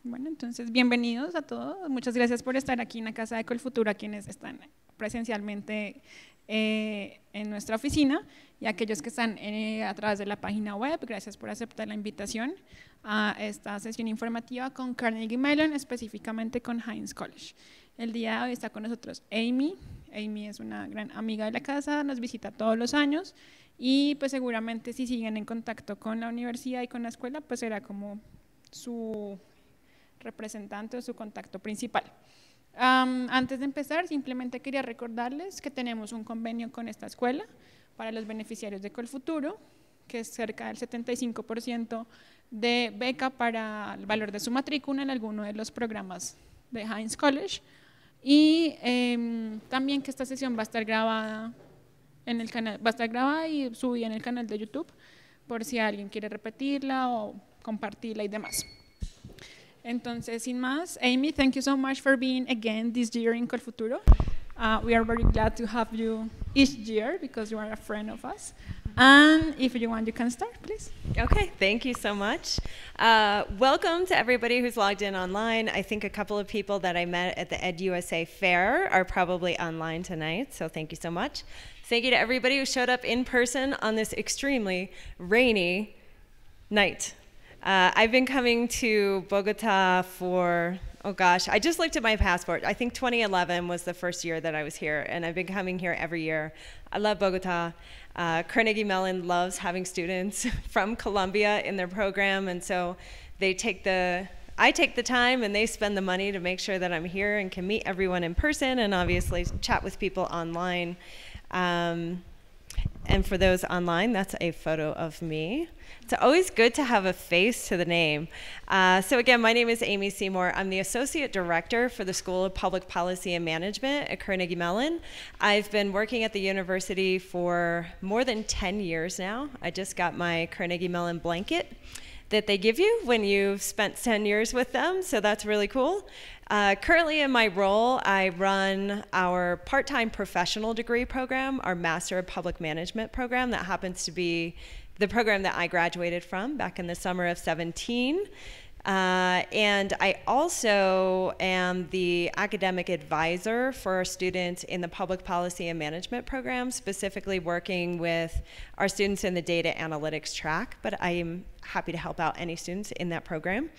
Bueno, entonces, bienvenidos a todos. Muchas gracias por estar aquí en la Casa de Colfuturo, a quienes están presencialmente en nuestra oficina y a aquellos que están a través de la página web. Gracias por aceptar la invitación a esta sesión informativa con Carnegie Mellon, específicamente con Heinz College. El día de hoy está con nosotros Amy. Amy es una gran amiga de la casa, nos visita todos los años y pues seguramente si siguen en contacto con la universidad y con la escuela, pues será como su representante o su contacto principal. Antes de empezar, simplemente quería recordarles que tenemos un convenio con esta escuela para los beneficiarios de Colfuturo, que es cerca del 75% de beca para el valor de su matrícula en alguno de los programas de Heinz College, y también que esta sesión va a estar grabada en el canal, va a estar grabada y subida en el canal de YouTube por si alguien quiere repetirla o compartirla y demás. Entonces, sin más, Amy, thank you so much for being again this year in Colfuturo. We are very glad to have you each year because you are a friend of us. And if you want, you can start, please. Okay, thank you so much. Welcome to everybody who's logged in online. I think a couple of people that I met at the EdUSA Fair are probably online tonight, so thank you so much. Thank you to everybody who showed up in person on this extremely rainy night. I've been coming to Bogota for, oh gosh, I just looked at my passport. I think 2011 was the first year that I was here, and I've been coming here every year. I love Bogota. Carnegie Mellon loves having students from Colombia in their program, and so I take the time and they spend the money to make sure that I'm here and can meet everyone in person and obviously chat with people online. And for those online, that's a photo of me. It's always good to have a face to the name. So again, my name is Amy Seymour. I'm the Associate Director for the School of Public Policy and Management at Carnegie Mellon. I've been working at the university for more than 10 years now. I just got my Carnegie Mellon blanket that they give you when you've spent 10 years with them, so that's really cool. Currently in my role, I run our part-time professional degree program, our Master of Public Management program. That happens to be the program that I graduated from back in the summer of 17. And I also am the academic advisor for our students in the Public Policy and Management program, specifically working with our students in the data analytics track, but I am happy to help out any students in that program.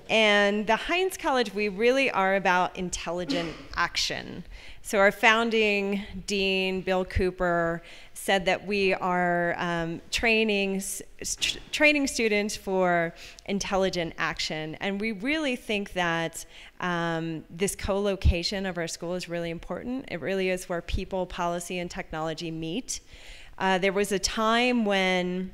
And the Heinz College, we really are about intelligent action. So our founding dean, Bill Cooper, said that we are training students for intelligent action. And we really think that this co-location of our school is really important. It really is where people, policy, and technology meet. There was a time when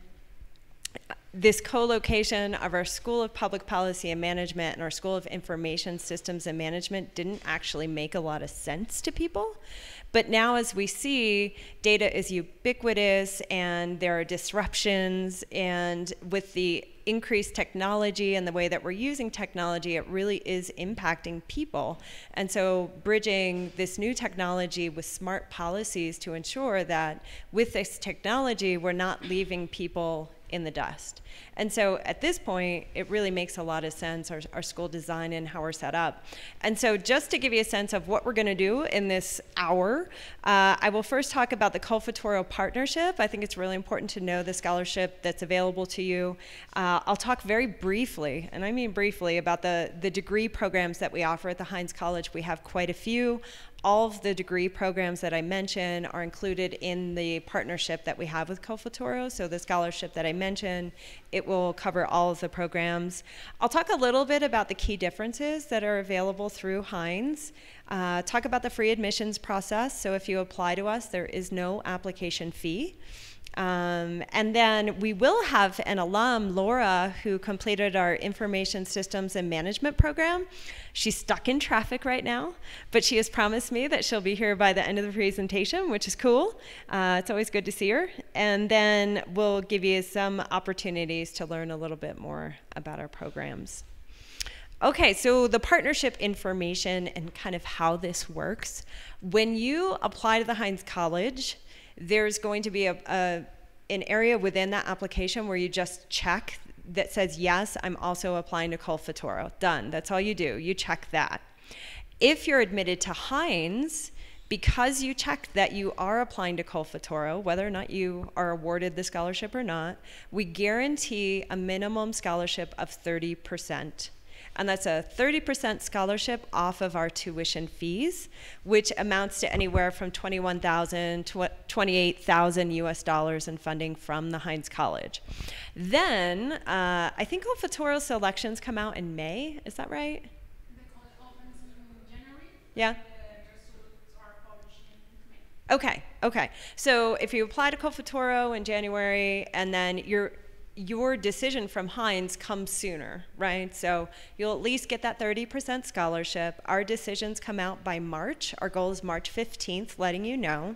this co-location of our School of Public Policy and Management and our School of Information Systems and Management didn't actually make a lot of sense to people. But now as we see, data is ubiquitous and there are disruptions, and with the increased technology and the way that we're using technology, it really is impacting people. And so bridging this new technology with smart policies to ensure that with this technology, we're not leaving people in the dust. And so at this point, it really makes a lot of sense, our school design and how we're set up. And so just to give you a sense of what we're going to do in this hour, I will first talk about the Colfuturo Partnership. I think it's really important to know the scholarship that's available to you. I'll talk very briefly, and I mean briefly, about the degree programs that we offer at the Heinz College. We have quite a few. All of the degree programs that I mentioned are included in the partnership that we have with Colfuturo. So the scholarship that I mentioned, it will cover all of the programs. I'll talk a little bit about the key differences that are available through Heinz. Talk about the free admissions process. So if you apply to us, there is no application fee. And then we will have an alum, Laura, who completed our Information Systems and Management program. She's stuck in traffic right now, but she has promised me that she'll be here by the end of the presentation, which is cool. It's always good to see her. And then we'll give you some opportunities to learn a little bit more about our programs. Okay, so the partnership information and kind of how this works. When you apply to the Heinz College, there's going to be an area within that application where you just check that says, yes, I'm also applying to Colfatoro. Done. That's all you do. You check that. If you're admitted to Heinz, because you checked that you are applying to Colfatoro, whether or not you are awarded the scholarship or not, we guarantee a minimum scholarship of 30%. And that's a 30% scholarship off of our tuition fees, which amounts to anywhere from $21,000 to $28,000 US in funding from the Heinz College. Then, I think Colfatoro selections come out in May, is that right? The college opens in January. Yeah. Okay, okay. So if you apply to Colfatoro in January, and then your decision from Heinz comes sooner, right? So you'll at least get that 30% scholarship. Our decisions come out by March. Our goal is March 15th, letting you know.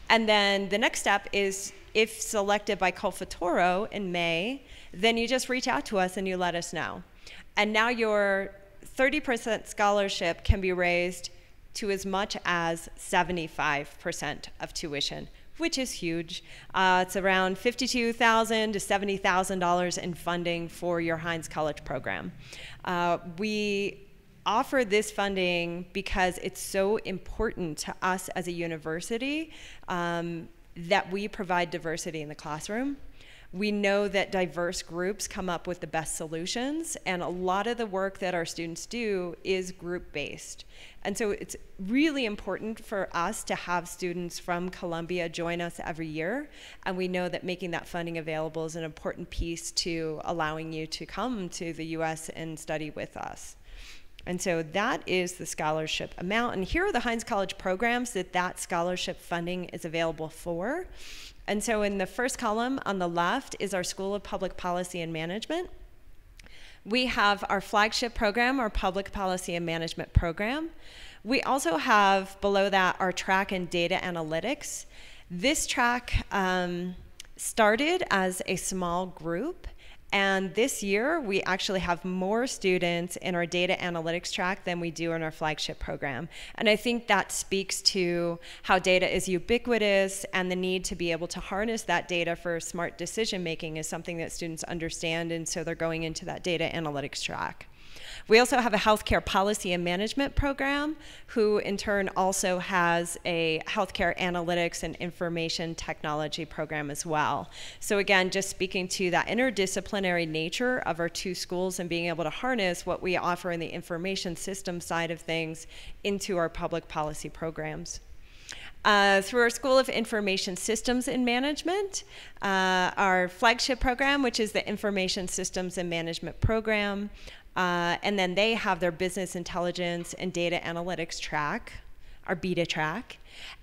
And then the next step is, if selected by Colfatoro in May, then you just reach out to us and you let us know. And now your 30% scholarship can be raised to as much as 75% of tuition, which is huge. It's around $52,000 to $70,000 in funding for your Heinz College program. We offer this funding because it's so important to us as a university that we provide diversity in the classroom. We know that diverse groups come up with the best solutions, and a lot of the work that our students do is group-based. And so it's really important for us to have students from Columbia join us every year, and we know that making that funding available is an important piece to allowing you to come to the US and study with us. And so that is the scholarship amount, and here are the Heinz College programs that scholarship funding is available for. And so in the first column on the left is our School of Public Policy and Management. We have our flagship program, our Public Policy and Management program. We also have below that our track in data analytics. This track started as a small group, and this year we actually have more students in our data analytics track than we do in our flagship program. And I think that speaks to how data is ubiquitous, and the need to be able to harness that data for smart decision making is something that students understand, and so they're going into that data analytics track. We also have a healthcare policy and management program, who in turn also has a healthcare analytics and information technology program as well. So again, just speaking to that interdisciplinary nature of our two schools and being able to harness what we offer in the information system side of things into our public policy programs. Through our School of Information Systems and Management, our flagship program, which is the Information Systems and Management program, and then they have their business intelligence and data analytics track, our beta track.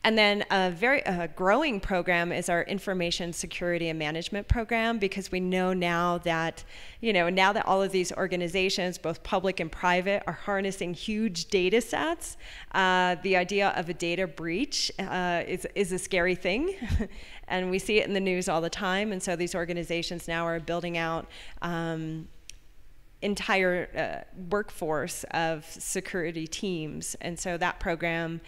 And then a very growing program is our information security and management program, because we know now that, now that all of these organizations, both public and private, are harnessing huge data sets, the idea of a data breach is a scary thing. And we see it in the news all the time. And so these organizations now are building out entire workforce of security teams, and so that program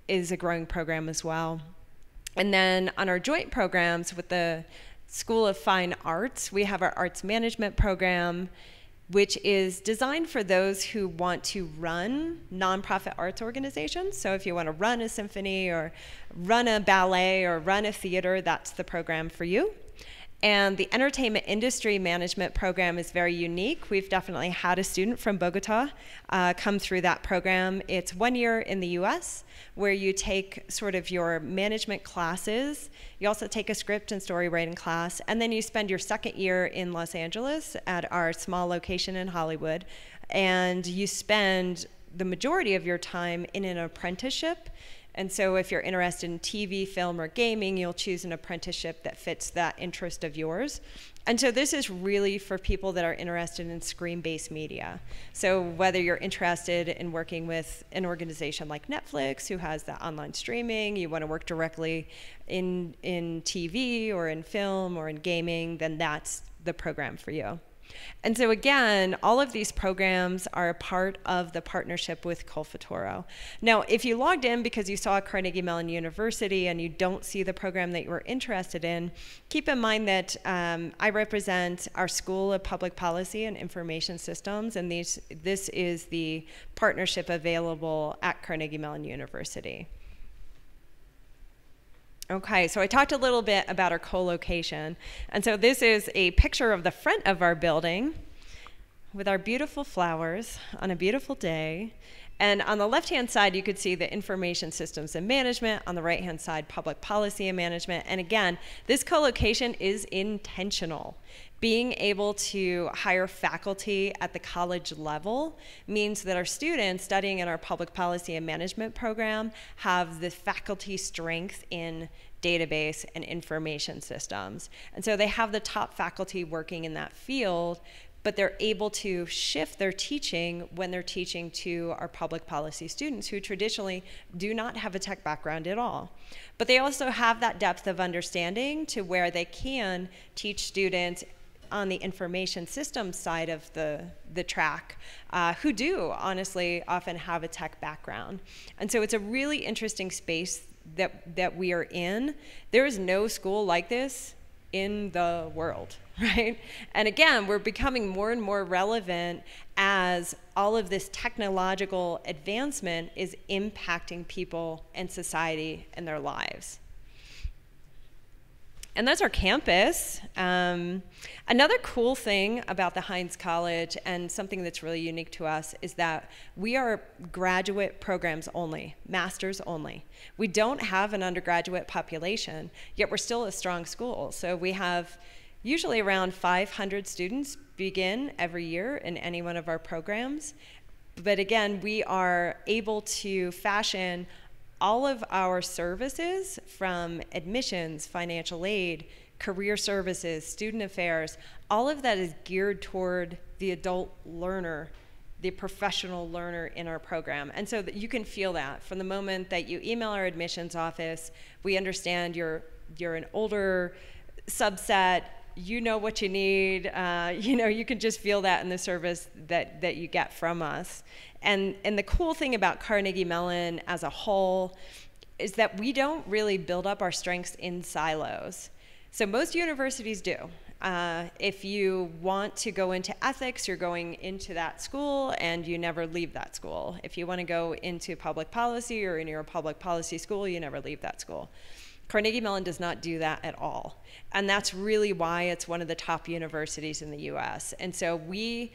is a growing program as well. And then on our joint programs with the School of Fine Arts, we have our arts management program, which is designed for those who want to run nonprofit arts organizations. So if you want to run a symphony or run a ballet or run a theater, that's the program for you. And the entertainment industry management program is very unique. We've definitely had a student from Bogota come through that program. It's 1 year in the US, where you take sort of your management classes. You also take a script and story writing class, and then you spend your second year in Los Angeles at our small location in Hollywood, and you spend the majority of your time in an apprenticeship. And so if you're interested in TV, film, or gaming, you'll choose an apprenticeship that fits that interest of yours. And so this is really for people that are interested in screen-based media. So whether you're interested in working with an organization like Netflix, who has that online streaming, you want to work directly in TV or in film or in gaming, then that's the program for you. And so again, all of these programs are a part of the partnership with Col Futuro. Now, if you logged in because you saw Carnegie Mellon University and you don't see the program that you were interested in, keep in mind that I represent our School of Public Policy and Information Systems, and this is the partnership available at Carnegie Mellon University. Okay, so I talked a little bit about our co-location. And so this is a picture of the front of our building with our beautiful flowers on a beautiful day. And on the left-hand side, you could see the information systems and management. On the right-hand side, public policy and management. And again, this co-location is intentional. Being able to hire faculty at the college level means that our students studying in our public policy and management program have the faculty strength in database and information systems. And so they have the top faculty working in that field, but they're able to shift their teaching when they're teaching to our public policy students who traditionally do not have a tech background at all. But they also have that depth of understanding to where they can teach students on the information systems side of the track who do honestly often have a tech background. And so it's a really interesting space that we are in. There is no school like this in the world, right? And again, we're becoming more and more relevant as all of this technological advancement is impacting people and society and their lives. And that's our campus. Another cool thing about the Heinz College and something that's really unique to us is that we are graduate programs only, masters only. We don't have an undergraduate population, yet we're still a strong school. So we have usually around 500 students begin every year in any one of our programs. But again, we are able to fashion all of our services from admissions, financial aid, career services, student affairs, all of that is geared toward the adult learner, the professional learner in our program. And so that you can feel that from the moment that you email our admissions office, we understand you're an older subset, you know what you need, you can just feel that in the service that you get from us. And the cool thing about Carnegie Mellon as a whole is that we don't really build up our strengths in silos. So most universities do. If you want to go into ethics, you're going into that school and you never leave that school. If you want to go into public policy or in your public policy school, you never leave that school. Carnegie Mellon does not do that at all. And that's really why it's one of the top universities in the US. And so we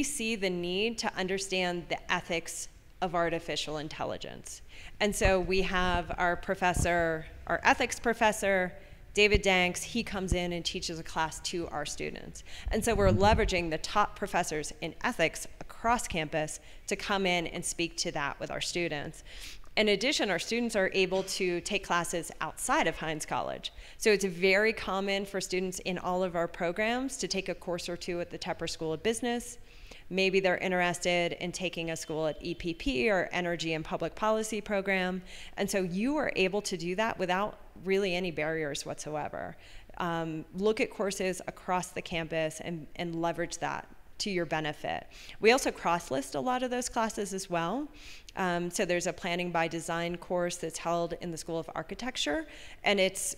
see the need to understand the ethics of artificial intelligence. And so we have our professor, our ethics professor, David Danks, he comes in and teaches a class to our students. And so we're leveraging the top professors in ethics across campus to come in and speak to that with our students. In addition, our students are able to take classes outside of Heinz College. So it's very common for students in all of our programs to take a course or two at the Tepper School of Business. Maybe they're interested in taking a school at EPP or Energy and Public Policy program. And so you are able to do that without really any barriers whatsoever. Look at courses across the campus and leverage that to your benefit. We also cross-list a lot of those classes as well. So there's a Planning by Design course that's held in the School of Architecture, and it's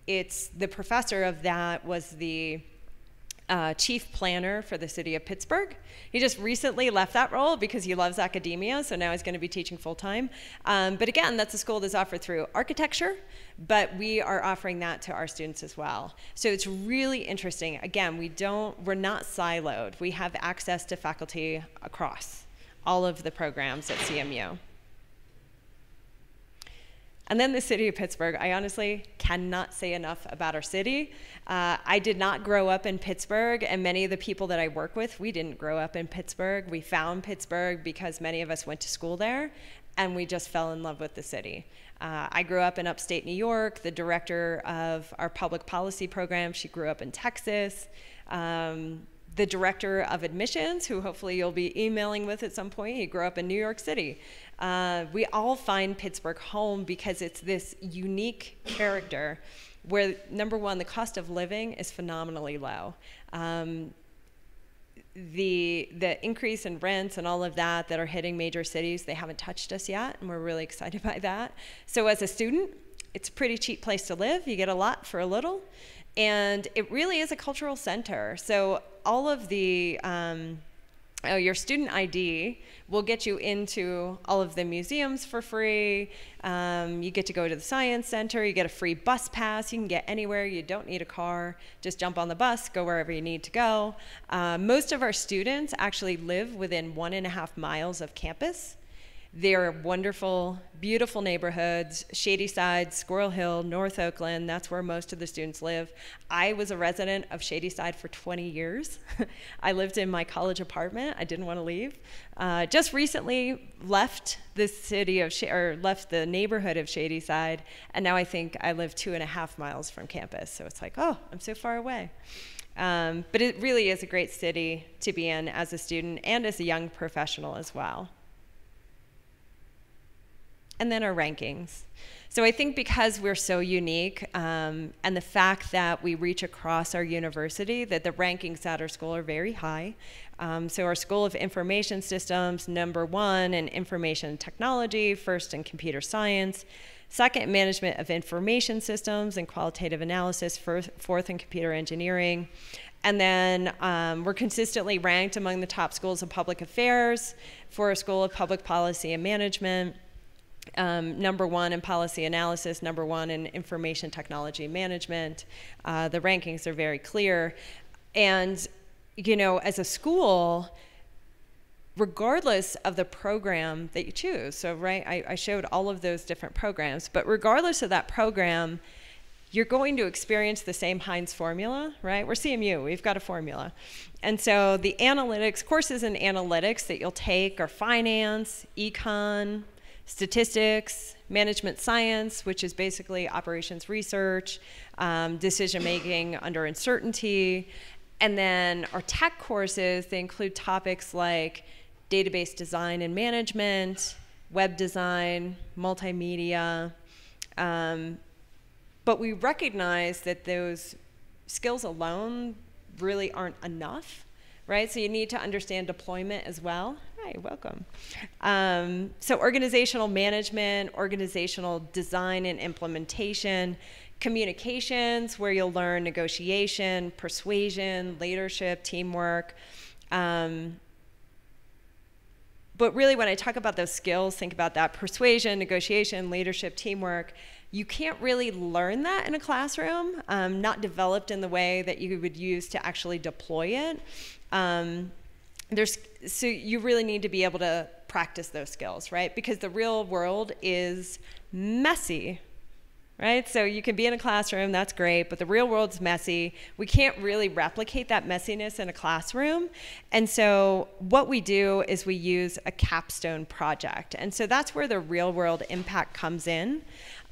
the professor of that was the chief planner for the city of Pittsburgh. He just recently left that role because he loves academia, so now he's going to be teaching full-time. But again, that's a school that's offered through architecture, but we are offering that to our students as well. So it's really interesting. Again, we're not siloed. We have access to faculty across all of the programs at CMU. And then the city of Pittsburgh. I honestly cannot say enough about our city. I did not grow up in Pittsburgh, and many of the people that I work with, we didn't grow up in Pittsburgh. We found Pittsburgh because many of us went to school there, and we just fell in love with the city. I grew up in upstate New York. The director of our public policy program, she grew up in Texas. The director of admissions, who hopefully you'll be emailing with at some point, he grew up in New York City. We all find Pittsburgh home because it's this unique character where, number one, the cost of living is phenomenally low. The increase in rents and all of that are hitting major cities, they haven't touched us yet, and we're really excited by that. So as a student, it's a pretty cheap place to live. You get a lot for a little, and it really is a cultural center. So all of the your student ID will get you into all of the museums for free. You get to go to the science center. You get a free bus pass. You can get anywhere. You don't need a car. Just jump on the bus, go wherever you need to go. Most of our students actually live within 1.5 miles of campus. They're wonderful, beautiful neighborhoods, Shadyside, Squirrel Hill, North Oakland. That's where most of the students live. I was a resident of Shadyside for 20 years. I lived in my college apartment. I didn't want to leave. Just recently left the city of, left the neighborhood of Shadyside, and now I think I live 2.5 miles from campus. So it's like, oh, I'm so far away. But it really is a great city to be in as a student and as a young professional as well. And then our rankings. So I think because we're so unique, and the fact that we reach across our university, that the rankings at our school are very high. So our School of Information Systems, #1 in Information Technology, 1st in Computer Science, 2nd in Management of Information Systems and Qualitative Analysis, 4th in Computer Engineering. And then we're consistently ranked among the top schools of public affairs for our School of Public Policy and Management. #1 in policy analysis, #1 in information technology management. The rankings are very clear. And, you know, as a school, regardless of the program that you choose, so right, I showed all of those different programs, but regardless of that program, you're going to experience the same Heinz formula, right? We're CMU, we've got a formula. And so the analytics, courses in analytics that you'll take are finance, econ, statistics, management science, which is basically operations research, decision-making under uncertainty. And then our tech courses, they include topics like database design and management, web design, multimedia. But we recognize that those skills alone really aren't enough, right? So you need to understand deployment as well. Hi, welcome. So organizational management, organizational design and implementation, communications, where you'll learn negotiation, persuasion, leadership, teamwork. But really, when I talk about those skills, think about that: persuasion, negotiation, leadership, teamwork. You can't really learn that in a classroom, not developed in the way that you would use to actually deploy it. So you really need to be able to practice those skills, right? Because the real world is messy, right? So you can be in a classroom, that's great, but the real world's messy. We can't really replicate that messiness in a classroom. And so what we do is we use a capstone project. And so that's where the real world impact comes in.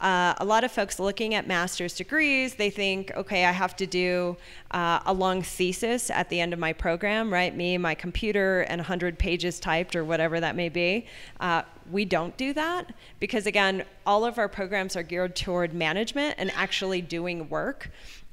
A lot of folks looking at master's degrees, they think, okay, I have to do a long thesis at the end of my program, right? Me, my computer, and 100 pages typed, or whatever that may be. We don't do that because, again, all of our programs are geared toward management and actually doing work.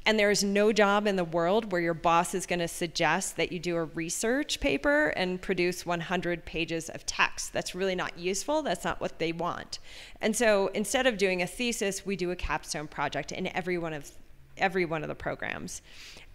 And there is no job in the world where your boss is going to suggest that you do a research paper and produce 100 pages of text. That's really not useful. That's not what they want. And so instead of doing a thesis, we do a capstone project in every one of the programs.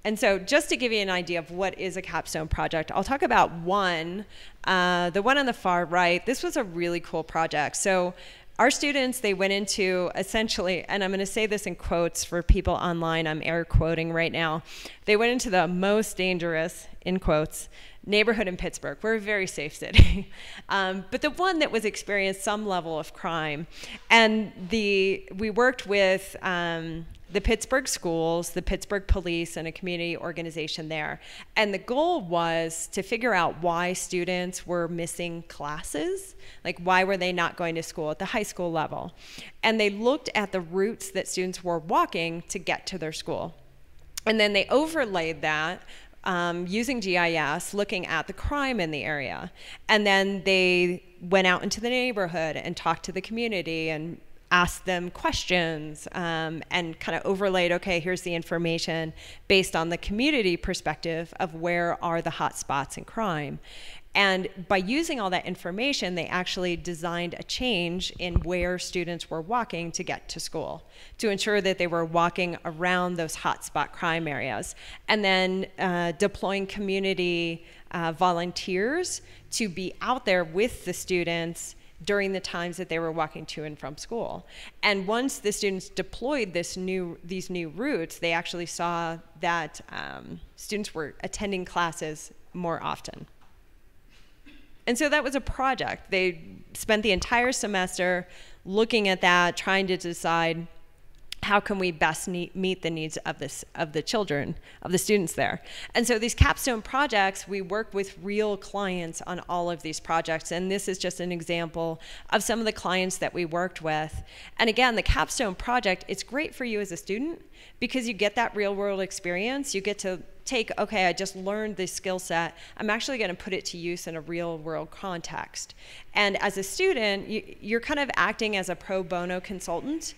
And so just to give you an idea of what is a capstone project, I'll talk about one, the one on the far right. This was a really cool project. So our students, they went into essentially, and I'm going to say this in quotes for people online, I'm air quoting right now. They went into the most dangerous, in quotes, neighborhood in Pittsburgh. We're a very safe city. But the one that was experienced some level of crime. And we worked with the Pittsburgh schools, the Pittsburgh police, and a community organization there. And the goal was to figure out why students were missing classes, like why were they not going to school at the high school level. And they looked at the routes that students were walking to get to their school. And then they overlaid that using GIS, looking at the crime in the area. And then they went out into the neighborhood and talked to the community and asked them questions and kind of overlaid, okay, here's the information based on the community perspective of where are the hot spots in crime. And by using all that information, they actually designed a change in where students were walking to get to school, to ensure that they were walking around those hotspot crime areas. And then deploying community volunteers to be out there with the students during the times that they were walking to and from school. And once the students deployed these new routes, they actually saw that students were attending classes more often. And so that was a project. They spent the entire semester looking at that, trying to decide how can we best meet the needs of the children, of the students there. And so these capstone projects, we work with real clients on all of these projects. And this is just an example of some of the clients that we worked with. And again, the capstone project, it's great for you as a student because you get that real world experience. You get to take, okay, I just learned this skill set. I'm actually going to put it to use in a real world context. And as a student, you're kind of acting as a pro bono consultant.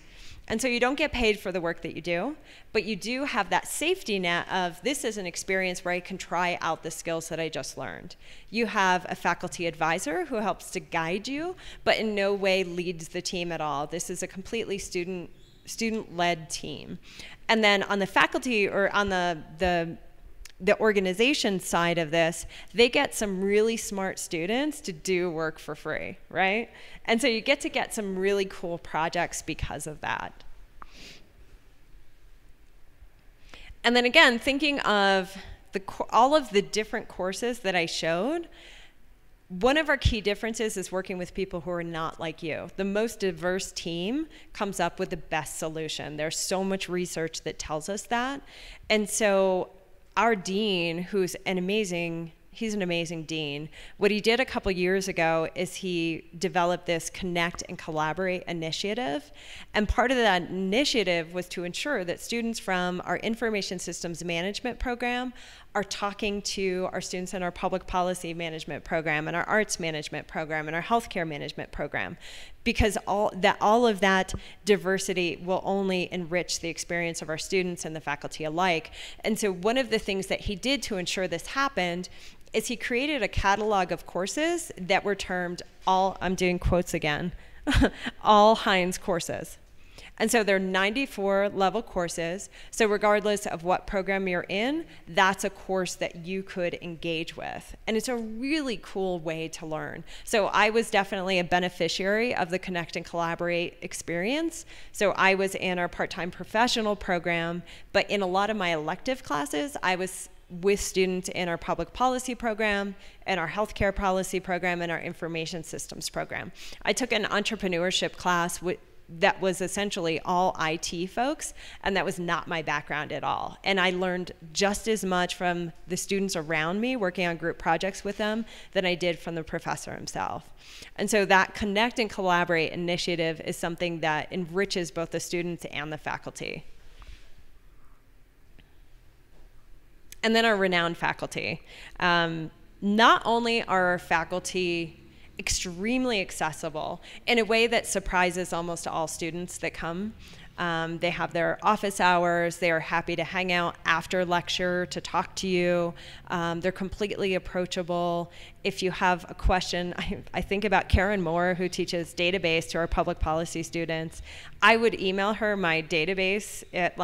And so you don't get paid for the work that you do, but you do have that safety net of this is an experience where I can try out the skills that I just learned. You have a faculty advisor who helps to guide you, but in no way leads the team at all. This is a completely student-led team. And then on the faculty or on the organization side of this, they get some really smart students to do work for free, right? And so you get some really cool projects because of that. And then again, thinking of all of the different courses that I showed, one of our key differences is working with people who are not like you. The most diverse team comes up with the best solution. There's so much research that tells us that. And so our dean, who's he's an amazing dean. What he did a couple years ago is he developed this Connect and Collaborate initiative. And part of that initiative was to ensure that students from our Information Systems Management program are talking to our students in our Public Policy Management program and our Arts Management program and our Healthcare Management program, because all of that diversity will only enrich the experience of our students and the faculty alike. And so one of the things that he did to ensure this happened is he created a catalog of courses that were termed I'm doing quotes again, all Heinz courses. And so they're 94 level courses. So regardless of what program you're in, that's a course that you could engage with. And it's a really cool way to learn. So I was definitely a beneficiary of the Connect and Collaborate experience. So I was in our part-time professional program, but in a lot of my elective classes, I was with students in our public policy program, and our healthcare policy program, and our information systems program. I took an entrepreneurship class that was essentially all IT folks, and that was not my background at all. And I learned just as much from the students around me working on group projects with them than I did from the professor himself. And so that Connect and Collaborate initiative is something that enriches both the students and the faculty. And then our renowned faculty. Not only are our faculty extremely accessible in a way that surprises almost all students that come. They have their office hours. They are happy to hang out after lecture to talk to you. They're completely approachable. If you have a question, I think about Karen Moore, who teaches database to our public policy students. I would email her my database at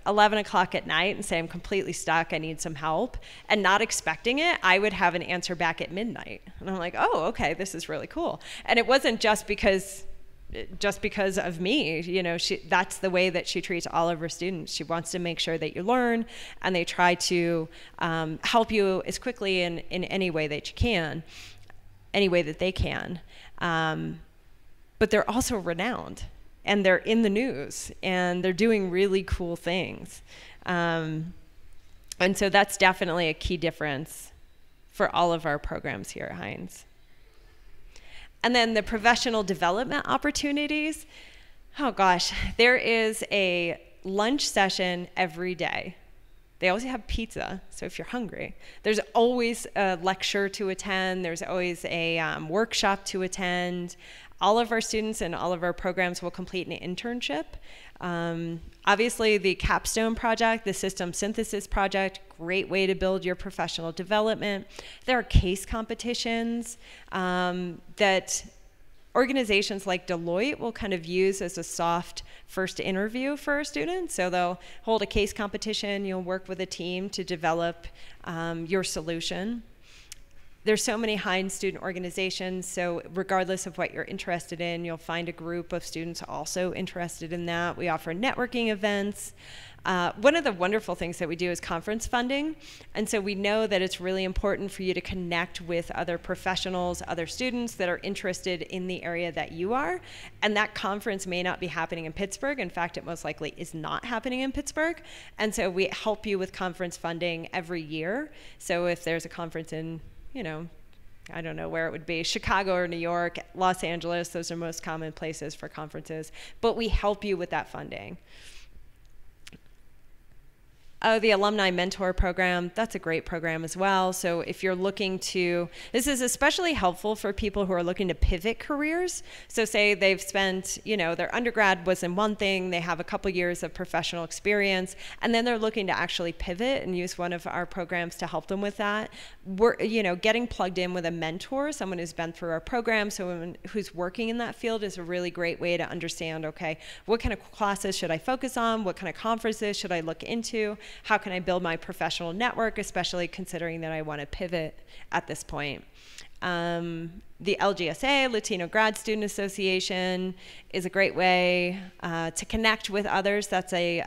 11 o'clock at night and say, I'm completely stuck, I need some help. And not expecting it, I would have an answer back at midnight. And I'm like, oh, okay, this is really cool. And it wasn't just because of me, that's the way that she treats all of her students. She wants to make sure that you learn, and they try to help you as quickly in any way that you can, any way that they can. But they're also renowned. And they're in the news, and they're doing really cool things. And so that's definitely a key difference for all of our programs here at Heinz. And then the professional development opportunities. Oh gosh, there is a lunch session every day. They always have pizza, so if you're hungry. There's always a lecture to attend. There's always a workshop to attend. all of our students and all of our programs will complete an internship. Obviously, the capstone project, the system synthesis project, great way to build your professional development. There are case competitions that organizations like Deloitte will kind of use as a soft first interview for our students. So they'll hold a case competition, you'll work with a team to develop your solution. There's so many Heinz student organizations, so regardless of what you're interested in, you'll find a group of students also interested in that. We offer networking events. One of the wonderful things that we do is conference funding, and so we know that it's really important for you to connect with other professionals, other students that are interested in the area that you are, and that conference may not be happening in Pittsburgh. In fact, it most likely is not happening in Pittsburgh, and so we help you with conference funding every year. So if there's a conference in, I don't know where it would be, Chicago or New York, Los Angeles, those are most common places for conferences, but we help you with that funding. Oh, the Alumni Mentor Program, that's a great program as well. So if you're looking to, this is especially helpful for people who are looking to pivot careers. So say they've spent, their undergrad was in one thing, they have a couple years of professional experience, and then they're looking to actually pivot and use one of our programs to help them with that. We're, getting plugged in with a mentor, someone who's been through our program, someone who's working in that field is a really great way to understand, okay, what kind of classes should I focus on? What kind of conferences should I look into? How can I build my professional network, especially considering that I want to pivot at this point? The LGSA, Latino Grad Student Association, is a great way to connect with others. That's a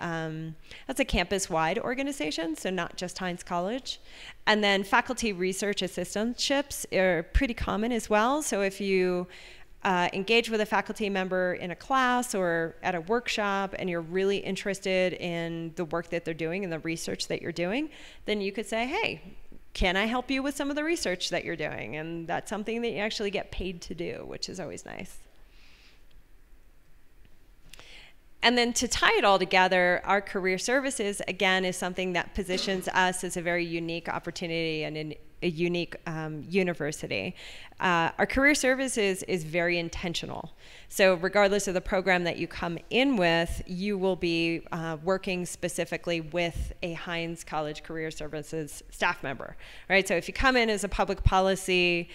campus-wide organization, so not just Heinz College. And then faculty research assistantships are pretty common as well. So if you engage with a faculty member in a class or at a workshop and you're really interested in the work that they're doing and the research that you're doing, then you could say, hey, can I help you with some of the research that you're doing? And that's something that you actually get paid to do, which is always nice. And then to tie it all together, our career services, again, is something that positions us as a very unique opportunity and a unique university. Our career services is very intentional. So regardless of the program that you come in with, you will be working specifically with a Heinz College Career Services staff member, right? So if you come in as a public policy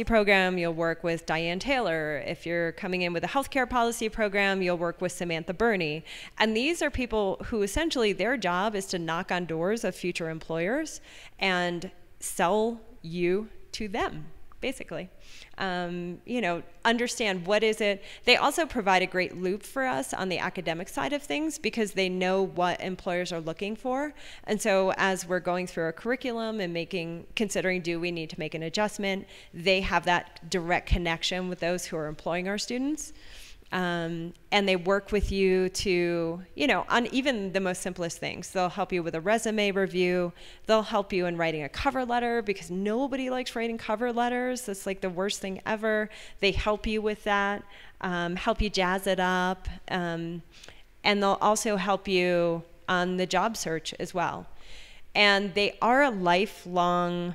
program, you'll work with Diane Taylor. If you're coming in with a healthcare policy program, you'll work with Samantha Burney. And these are people who essentially their job is to knock on doors of future employers and sell you to them, basically. Understand what is it. They also provide a great loop for us on the academic side of things because they know what employers are looking for. And so as we're going through our curriculum and considering do we need to make an adjustment, they have that direct connection with those who are employing our students. And they work with you to, on even the most simplest things. They'll help you with a resume review. They'll help you in writing a cover letter because nobody likes writing cover letters. That's like the worst thing ever. They help you with that, help you jazz it up. And they'll also help you on the job search as well. And they are a lifelong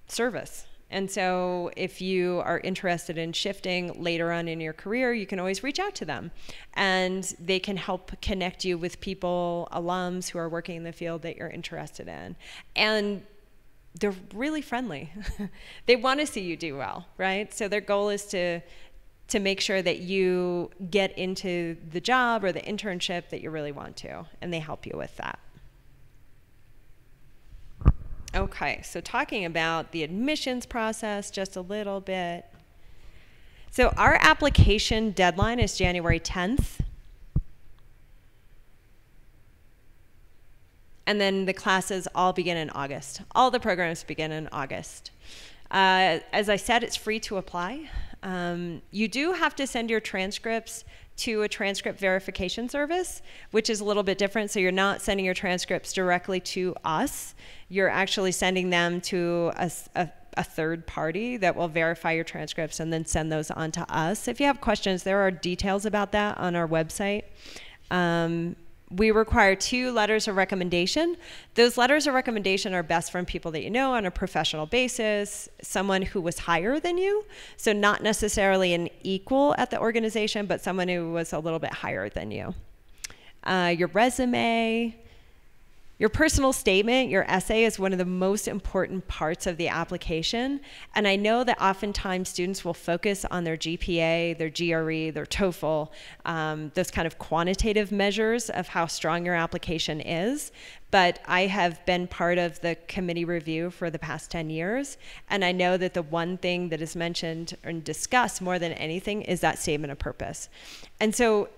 service. And so if you are interested in shifting later on in your career, you can always reach out to them. And they can help connect you with people, alums who are working in the field that you're interested in. And they're really friendly. They want to see you do well, right? So their goal is to make sure that you get into the job or the internship that you really want to. And they help you with that. Okay, so talking about the admissions process just a little bit. So our application deadline is January 10th. And then the classes all begin in August. All the programs begin in August. As I said, it's free to apply. You do have to send your transcripts to a transcript verification service, which is a little bit different. So you're not sending your transcripts directly to us. You're actually sending them to a third party that will verify your transcripts and then send those on to us. If you have questions, there are details about that on our website. We require 2 letters of recommendation. Those letters of recommendation are best from people that you know on a professional basis, someone who was higher than you, so not necessarily an equal at the organization, but someone who was a little bit higher than you. Your resume, your personal statement, your essay is one of the most important parts of the application. And I know that oftentimes students will focus on their GPA, their GRE, their TOEFL, those kind of quantitative measures of how strong your application is. But I have been part of the committee review for the past 10 years. And I know that the one thing that is mentioned and discussed more than anything is that statement of purpose. And so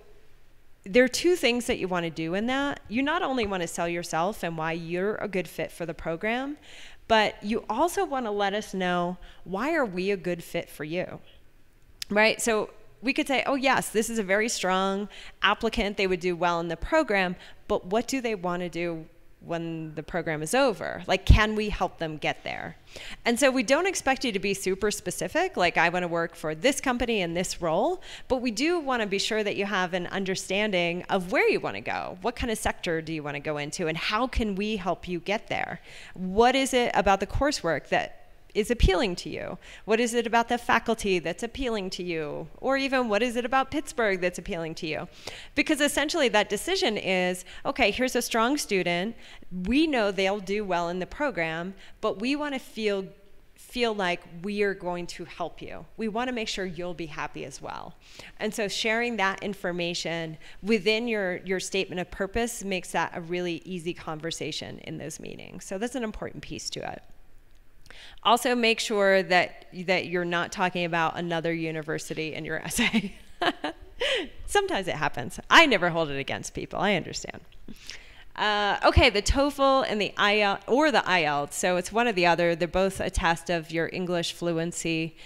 there are 2 things that you want to do in that. You not only want to sell yourself and why you're a good fit for the program, but you also want to let us know, why are we a good fit for you, right? So we could say, oh yes, this is a very strong applicant. They would do well in the program, but what do they want to do when the program is over? Like, can we help them get there? And so we don't expect you to be super specific, like I want to work for this company in this role, but we do want to be sure that you have an understanding of where you want to go. What kind of sector do you want to go into, and how can we help you get there? What is it about the coursework that is appealing to you? What is it about the faculty that's appealing to you? Or even what is it about Pittsburgh that's appealing to you? Because essentially that decision is, okay, here's a strong student. We know they'll do well in the program, but we want to feel like we are going to help you. We want to make sure you'll be happy as well. And so sharing that information within your statement of purpose makes that a really easy conversation in those meetings. So that's an important piece to it. Also, make sure that you're not talking about another university in your essay. Sometimes it happens. I never hold it against people. I understand. Okay, the TOEFL and the IELTS, or the IELTS, so it's one or the other. They're both a test of your English fluency.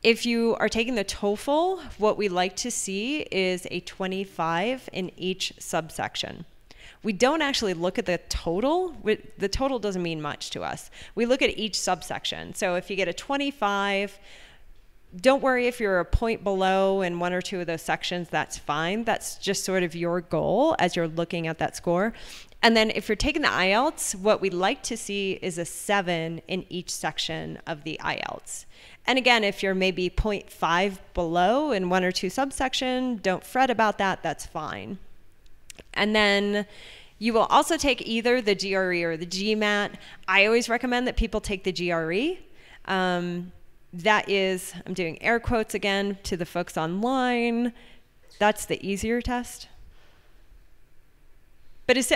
If you are taking the TOEFL, what we like to see is a 25 in each subsection. We don't actually look at the total. The total doesn't mean much to us. We look at each subsection. So if you get a 25, don't worry if you're a point below in 1 or 2 of those sections, that's fine. That's just sort of your goal as you're looking at that score. And then if you're taking the IELTS, what we like to see is a 7 in each section of the IELTS. And again, if you're maybe 0.5 below in 1 or 2 subsection, don't fret about that, that's fine. And then you will also take either the GRE or the GMAT. I always recommend that people take the GRE. That is, I'm doing air quotes again to the folks online, that's the easier test. But it's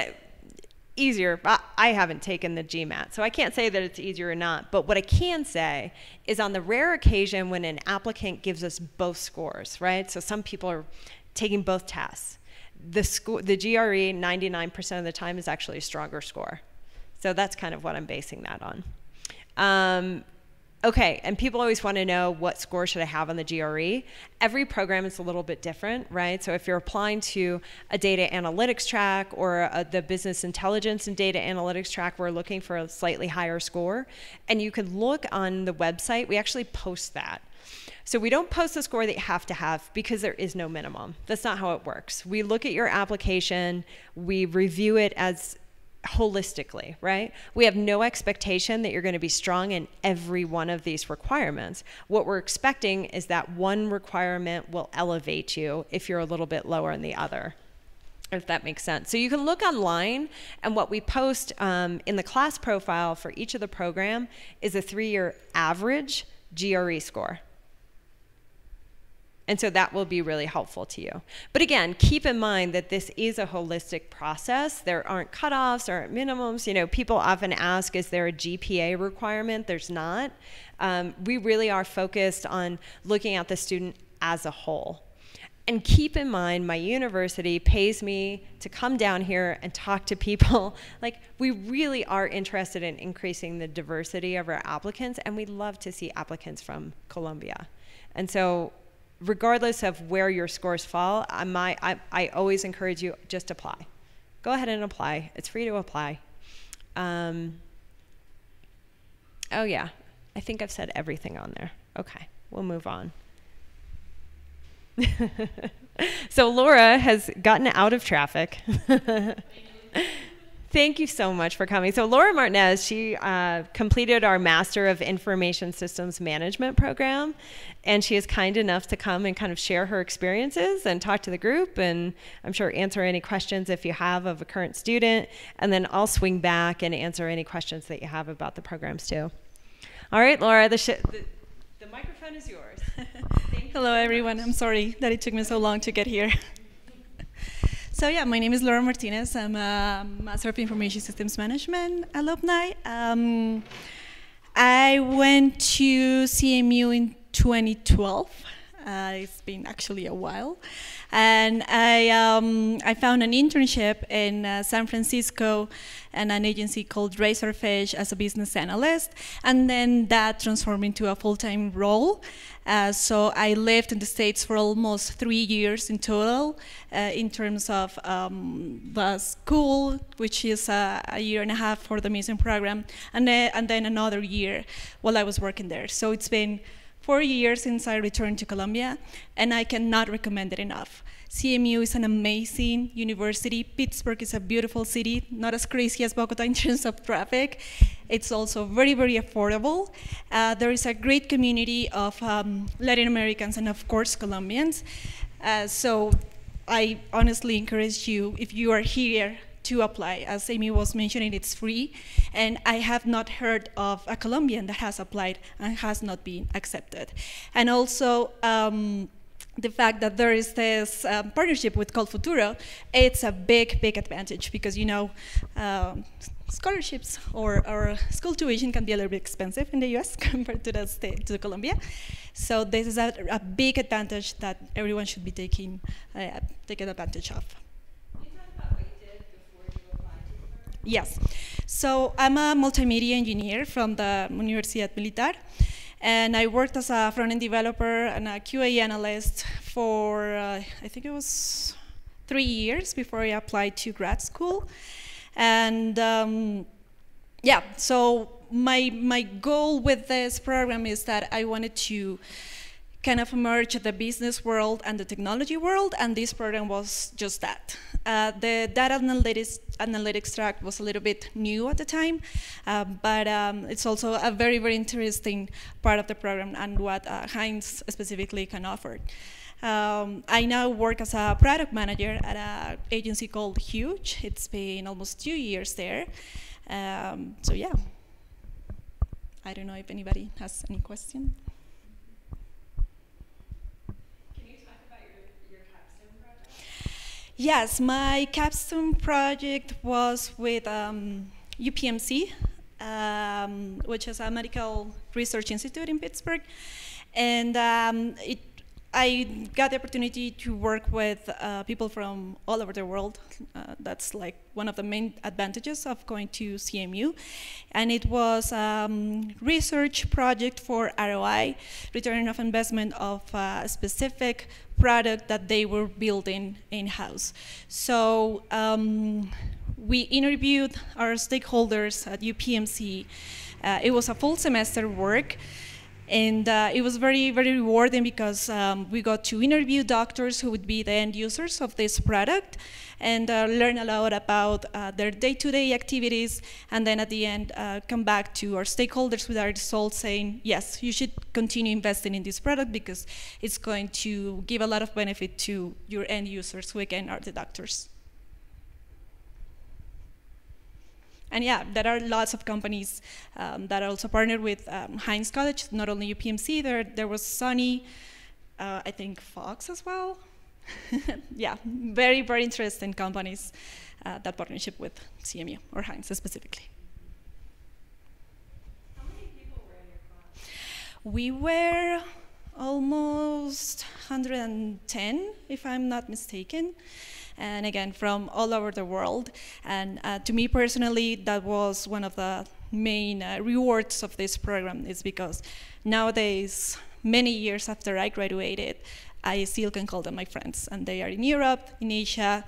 easier. I haven't taken the GMAT, so I can't say that it's easier or not. But what I can say is, on the rare occasion when an applicant gives us both scores, right? So some people are taking both tests. The GRE 99% of the time is actually a stronger score. So that's kind of what I'm basing that on. Okay, and people always want to know, what score should I have on the GRE? Every program is a little bit different, right? So if you're applying to a data analytics track or the business intelligence and data analytics track, we're looking for a slightly higher score. And you can look on the website, we actually post that. So we don't post the score that you have to have, because there is no minimum. That's not how it works. We look at your application, we review it as holistically, right? We have no expectation that you're going to be strong in every one of these requirements. What we're expecting is that one requirement will elevate you if you're a little bit lower in the other, if that makes sense. So you can look online, and what we post in the class profile for each of the program is a 3-year average GRE score. And so that will be really helpful to you. But again, keep in mind that this is a holistic process. There aren't cutoffs, there aren't minimums. You know, people often ask, is there a GPA requirement? There's not. We really are focused on looking at the student as a whole. And keep in mind, my university pays me to come down here and talk to people. Like, we really are interested in increasing the diversity of our applicants, and we love to see applicants from Columbia. And so, regardless of where your scores fall, I always encourage you, just apply. Go ahead and apply. It's free to apply. Oh yeah, I think I've said everything on there. Okay, we'll move on. So Laura has gotten out of traffic. Thank you so much for coming. So Laura Martinez, she completed our Master of Information Systems Management program, and she is kind enough to come and kind of share her experiences and talk to the group, and I'm sure answer any questions if you have of a current student, and then I'll swing back and answer any questions that you have about the programs too. All right, Laura, the microphone is yours. Hello, everyone. I'm sorry that it took me so long to get here. So yeah, my name is Laura Martinez. I'm a Master of Information Systems Management alumni. I went to CMU in 2012. It's been actually a while. And I found an internship in San Francisco and an agency called Razorfish as a business analyst. And then that transformed into a full-time role. So I lived in the States for almost 3 years in total in terms of the school, which is a year and a half for the mission program, and then another year while I was working there. So it's been 4 years since I returned to Colombia, and I cannot recommend it enough. CMU is an amazing university. Pittsburgh is a beautiful city, not as crazy as Bogota in terms of traffic. It's also very, very affordable. There is a great community of Latin Americans and, of course, Colombians. So I honestly encourage you, if you are here, to apply. As Amy was mentioning, it's free. And I have not heard of a Colombian that has applied and has not been accepted. And also, the fact that there is this partnership with Colfuturo, it's a big, big advantage because, you know, scholarships or school tuition can be a little bit expensive in the US compared to Colombia. So this is a big advantage that everyone should be taking advantage of. Can you talk about what you did before you applied to the program? Yes. So I'm a multimedia engineer from the Universidad Militar. And I worked as a front-end developer and a QA analyst for, I think it was 3 years before I applied to grad school. And yeah, so my goal with this program is that I wanted to kind of merge the business world and the technology world, and this program was just that. The data analytics track was a little bit new at the time, but it's also a very, very interesting part of the program and what Heinz specifically can offer. I now work as a product manager at an agency called Huge. It's been almost 2 years there. So yeah, I don't know if anybody has any question. Yes, my capstone project was with UPMC, which is a medical research institute in Pittsburgh. And I got the opportunity to work with people from all over the world. That's like one of the main advantages of going to CMU. And it was a research project for ROI, return of investment of a specific product that they were building in-house. So we interviewed our stakeholders at UPMC. It was a full semester work. And it was very, very rewarding because we got to interview doctors who would be the end users of this product and learn a lot about their day-to-day activities, and then at the end come back to our stakeholders with our results saying, yes, you should continue investing in this product because it's going to give a lot of benefit to your end users, who again are the doctors. And yeah, there are lots of companies that also partnered with Heinz College, not only UPMC, there was Sony, I think Fox as well. Yeah, very, very interesting companies, that partnership with CMU, or Heinz specifically. How many people were in your class? We were almost 110, if I'm not mistaken. And again, from all over the world. And to me personally, that was one of the main rewards of this program, is because nowadays, many years after I graduated, I still can call them my friends. And they are in Europe, in Asia,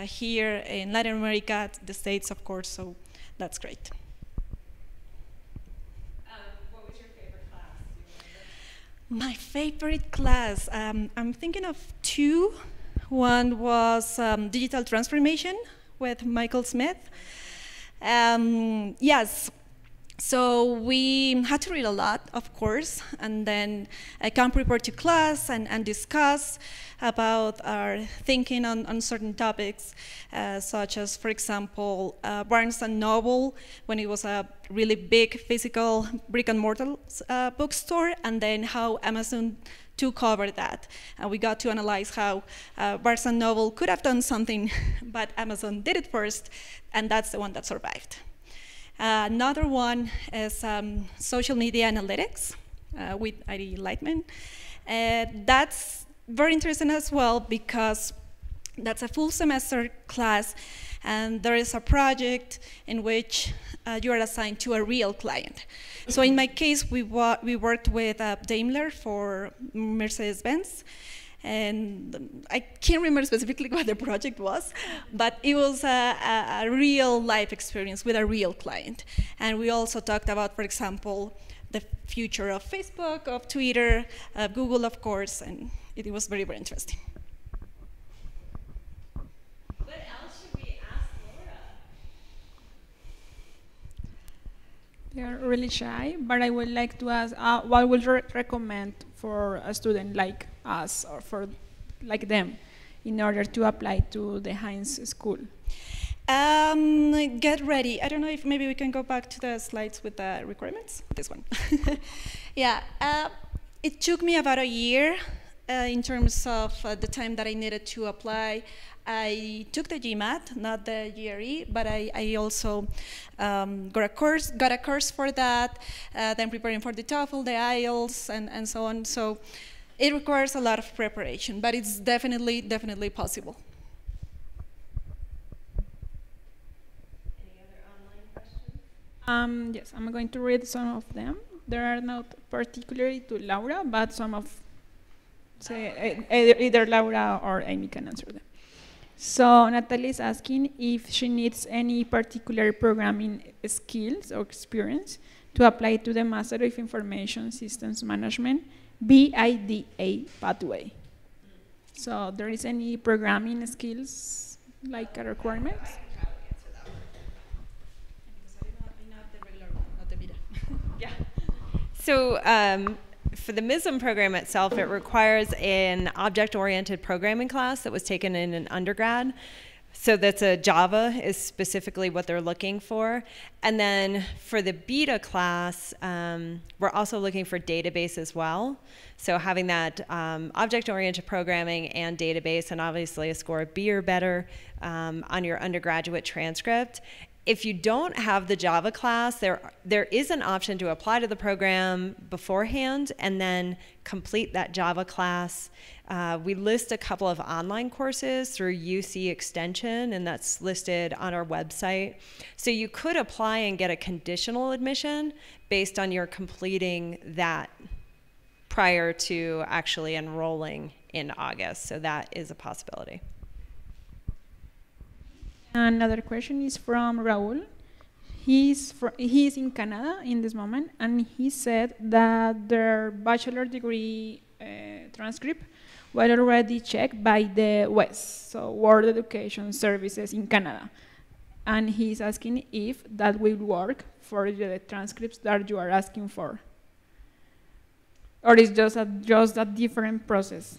here in Latin America, the States, of course, so that's great. What was your favorite class? Do you remember? My favorite class, I'm thinking of two. One was digital transformation with Michael Smith. Yes, so we had to read a lot, of course, and then come report to class and discuss about our thinking on certain topics, such as, for example, Barnes & Noble, when it was a really big physical brick-and-mortar bookstore, and then how Amazon took over that. And we got to analyze how Barnes & Noble could have done something, but Amazon did it first, and that's the one that survived. Another one is social media analytics with ID Lightman. That's very interesting as well because that's a full semester class, and there is a project in which you are assigned to a real client. So in my case, we worked with Daimler for Mercedes-Benz, and I can't remember specifically what the project was, but it was a real life experience with a real client. And we also talked about, for example, the future of Facebook, of Twitter, Google, of course, and it was very, very interesting. What else should we ask Laura? They are really shy, but I would like to ask, what would you recommend for a student like us or for like them in order to apply to the Heinz school? Get ready. I don't know if maybe we can go back to the slides with the requirements. This one. Yeah, it took me about a year in terms of the time that I needed to apply. I took the GMAT, not the GRE, but I also got a course for that, then preparing for the TOEFL, the IELTS, and so on. So it requires a lot of preparation, but it's definitely possible. Any other online questions? Yes, I'm going to read some of them. They are not particularly to Laura, but some of, either Laura or Amy can answer them. So Natalie is asking if she needs any particular programming skills or experience to apply to the Master of Information Systems Management BIDA pathway. So there is any programming skills like a requirement? Yeah. So for the MISM program itself, it requires an object-oriented programming class that was taken in an undergrad. So that's a Java is specifically what they're looking for. And then for the beta class, we're also looking for database as well. So having that object-oriented programming and database, and obviously a score of B or better on your undergraduate transcript. If you don't have the Java class, there is an option to apply to the program beforehand and then complete that Java class. We list a couple of online courses through UC Extension, and that's listed on our website. So you could apply and get a conditional admission based on your completing that prior to actually enrolling in August. So that is a possibility. Another question is from Raul. He's in Canada in this moment, and he said that their bachelor degree transcript was already checked by the WES, so World Education Services in Canada. And he's asking if that will work for the transcripts that you are asking for. Or is just a different process?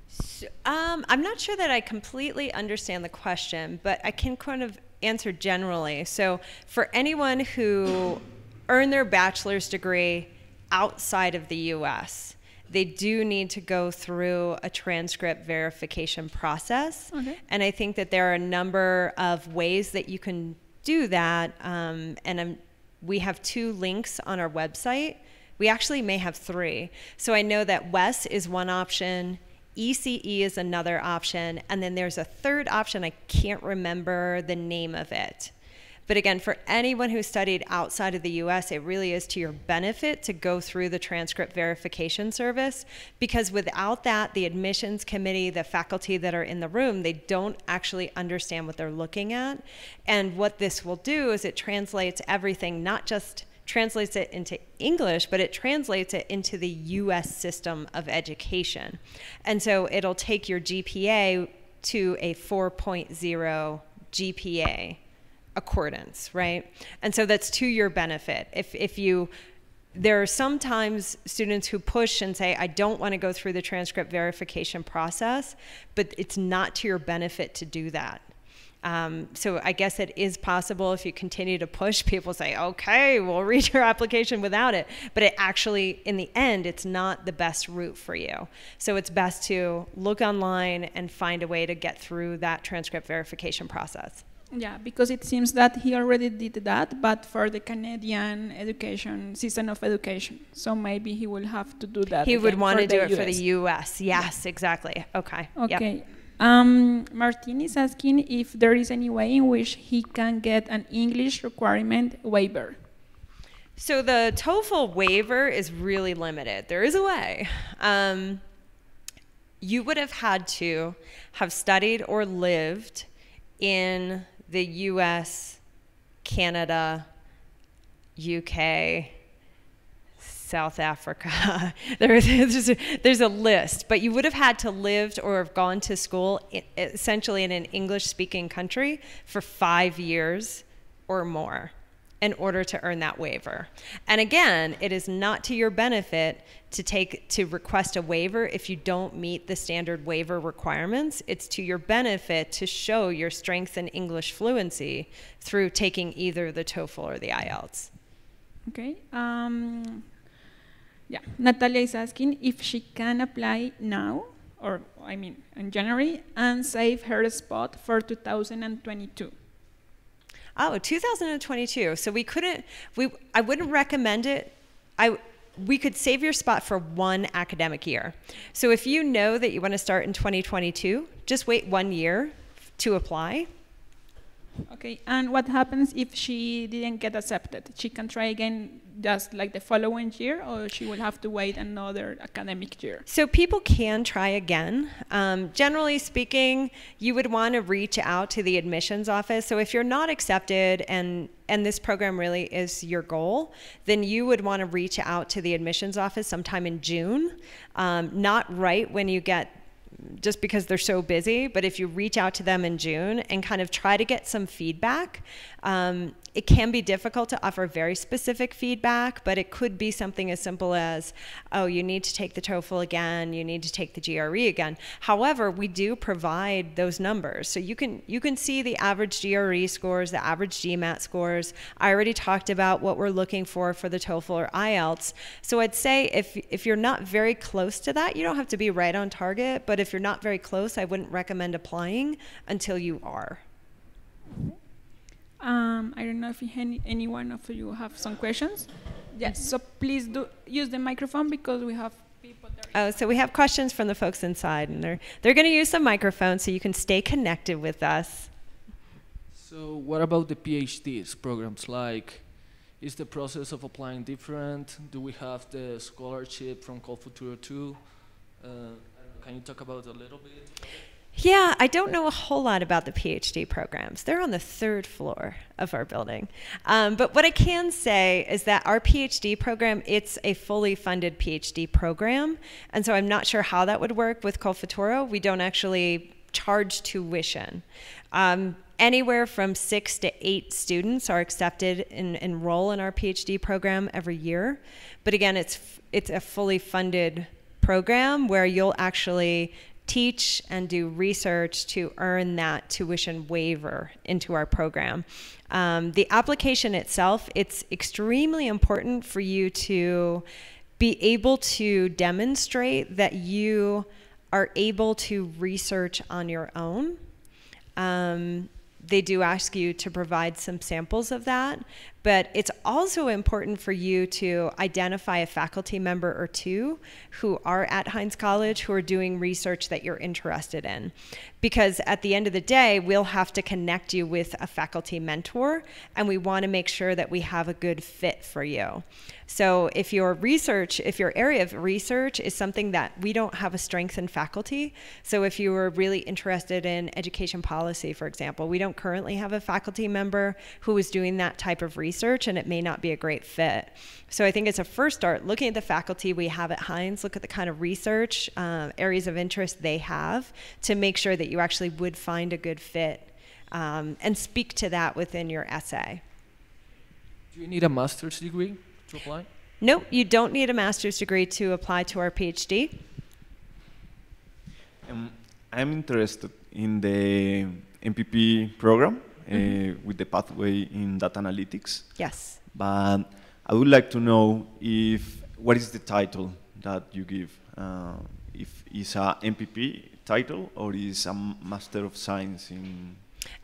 So, I'm not sure that I completely understand the question, but I can kind of answer generally. So for anyone who earned their bachelor's degree outside of the US, they do need to go through a transcript verification process. Okay. And I think that there are a number of ways that you can do that. We have 2 links on our website. We actually may have 3. So I know that WES is one option, ECE is another option, and then there's a third option. I can't remember the name of it. But again, for anyone who studied outside of the US, it really is to your benefit to go through the transcript verification service, because without that, the admissions committee, the faculty that are in the room, they don't actually understand what they're looking at. And what this will do is it translates everything, not just translates it into English, but it translates it into the US system of education. And so it'll take your GPA to a 4.0 GPA accordance, right? And so that's to your benefit. There are sometimes students who push and say, I don't want to go through the transcript verification process, but it's not to your benefit to do that. So I guess it is possible if you continue to push, people say, okay, we'll read your application without it. But it actually, in the end, it's not the best route for you. So it's best to look online and find a way to get through that transcript verification process. Yeah, because it seems that he already did that, but for the Canadian education, system of education. So maybe he will have to do that. He would want to do it US. for the US. Yes, exactly. Okay. Okay. Yep. Martin is asking if there is any way in which he can get an English requirement waiver. So the TOEFL waiver is really limited. There is a way. You would have had to have studied or lived in the US, Canada, UK, South Africa. There's a list, but you would have had to lived or have gone to school essentially in an English-speaking country for 5 years or more in order to earn that waiver. And again, it is not to your benefit to request a waiver if you don't meet the standard waiver requirements. It's to your benefit to show your strength in English fluency through taking either the TOEFL or the IELTS. Okay. Yeah, Natalia is asking if she can apply now, or I mean in January, and save her spot for 2022. Oh, 2022. So I wouldn't recommend it. We could save your spot for 1 academic year. So if you know that you want to start in 2022, just wait 1 year to apply. Okay, and what happens if she didn't get accepted? She can try again just like the following year, or she will have to wait another academic year? So people can try again. Generally speaking, you would want to reach out to the admissions office. So if you're not accepted and this program really is your goal, then you would want to reach out to the admissions office sometime in June, not right when you get, just because they're so busy, but if you reach out to them in June and kind of try to get some feedback, it can be difficult to offer very specific feedback, but it could be something as simple as, oh, you need to take the TOEFL again, you need to take the GRE again. However, we do provide those numbers. So you can see the average GRE scores, the average GMAT scores. I already talked about what we're looking for the TOEFL or IELTS. So I'd say if you're not very close to that, you don't have to be right on target, but if you're not very close, I wouldn't recommend applying until you are. I don't know if any one of you have some questions. Yes, so please do use the microphone because we have people there. Oh, so we have questions from the folks inside, and they're going to use the microphone so you can stay connected with us. So what about the PhDs programs? Like, is the process of applying different? Do we have the scholarship from Colfuturo too? Can you talk about it a little bit? Yeah, I don't know a whole lot about the PhD programs. They're on the 3rd floor of our building. But what I can say is that our PhD program, it's a fully funded PhD program. And so I'm not sure how that would work with Colfuturo. We don't actually charge tuition. Anywhere from 6 to 8 students are accepted and enroll in our PhD program every year. But again, it's a fully funded program where you'll actually teach and do research to earn that tuition waiver into our program. The application itself, it's extremely important for you to be able to demonstrate that you are able to research on your own. They do ask you to provide some samples of that, but it's also important for you to identify a faculty member or two who are at Heinz College who are doing research that you're interested in. Because at the end of the day, we'll have to connect you with a faculty mentor, and we want to make sure that we have a good fit for you. So if your area of research is something that we don't have a strength in faculty, so if you were really interested in education policy, for example, we don't currently have a faculty member who is doing that type of research. research and it may not be a great fit. So I think it's a first start, looking at the faculty we have at Heinz, look at the kind of research, areas of interest they have to make sure that you actually would find a good fit and speak to that within your essay. Do you need a master's degree to apply? Nope, you don't need a master's degree to apply to our PhD. I'm interested in the MPP program with the pathway in data analytics. Yes. But I would like to know what is the title that you give? If it's a MPP title or is a Master of Science in...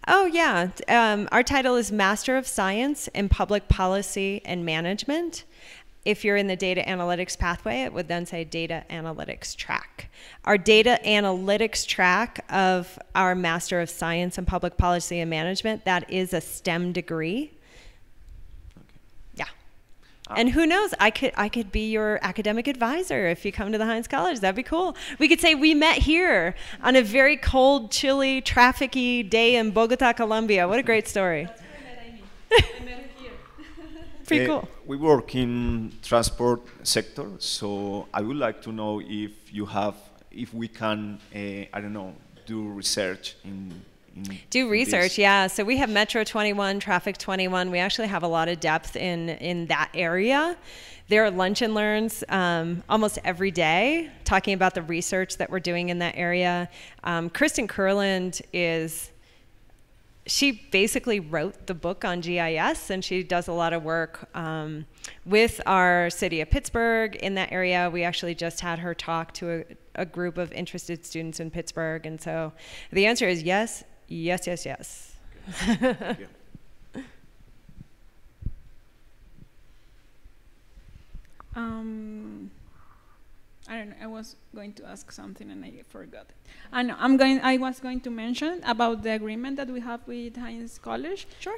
Oh, yeah. Our title is Master of Science in Public Policy and Management. If you're in the data analytics pathway, it would then say data analytics track. Our data analytics track of our Master of Science in Public Policy and Management, that is a STEM degree. Yeah. And who knows, I could be your academic advisor if you come to the Heinz College. That'd be cool. We could say we met here on a very cold, chilly, traffic-y day in Bogota, Colombia. What a great story. That's where I met Amy. I met her here. Pretty cool. We work in transport sector, so I would like to know if we can, I don't know, do research in do research, this. yeah. So we have Metro 21, Traffic 21. We actually have a lot of depth in that area. There are lunch and learns almost every day talking about the research that we're doing in that area. Kristen Kurland she basically wrote the book on GIS, and she does a lot of work with our city of Pittsburgh in that area. We actually just had her talk to a group of interested students in Pittsburgh, and so the answer is yes, yes, yes, yes. Okay. Thank you. I don't know. I was going to ask something and I forgot it. I was going to mention about the agreement that we have with Heinz College. Sure.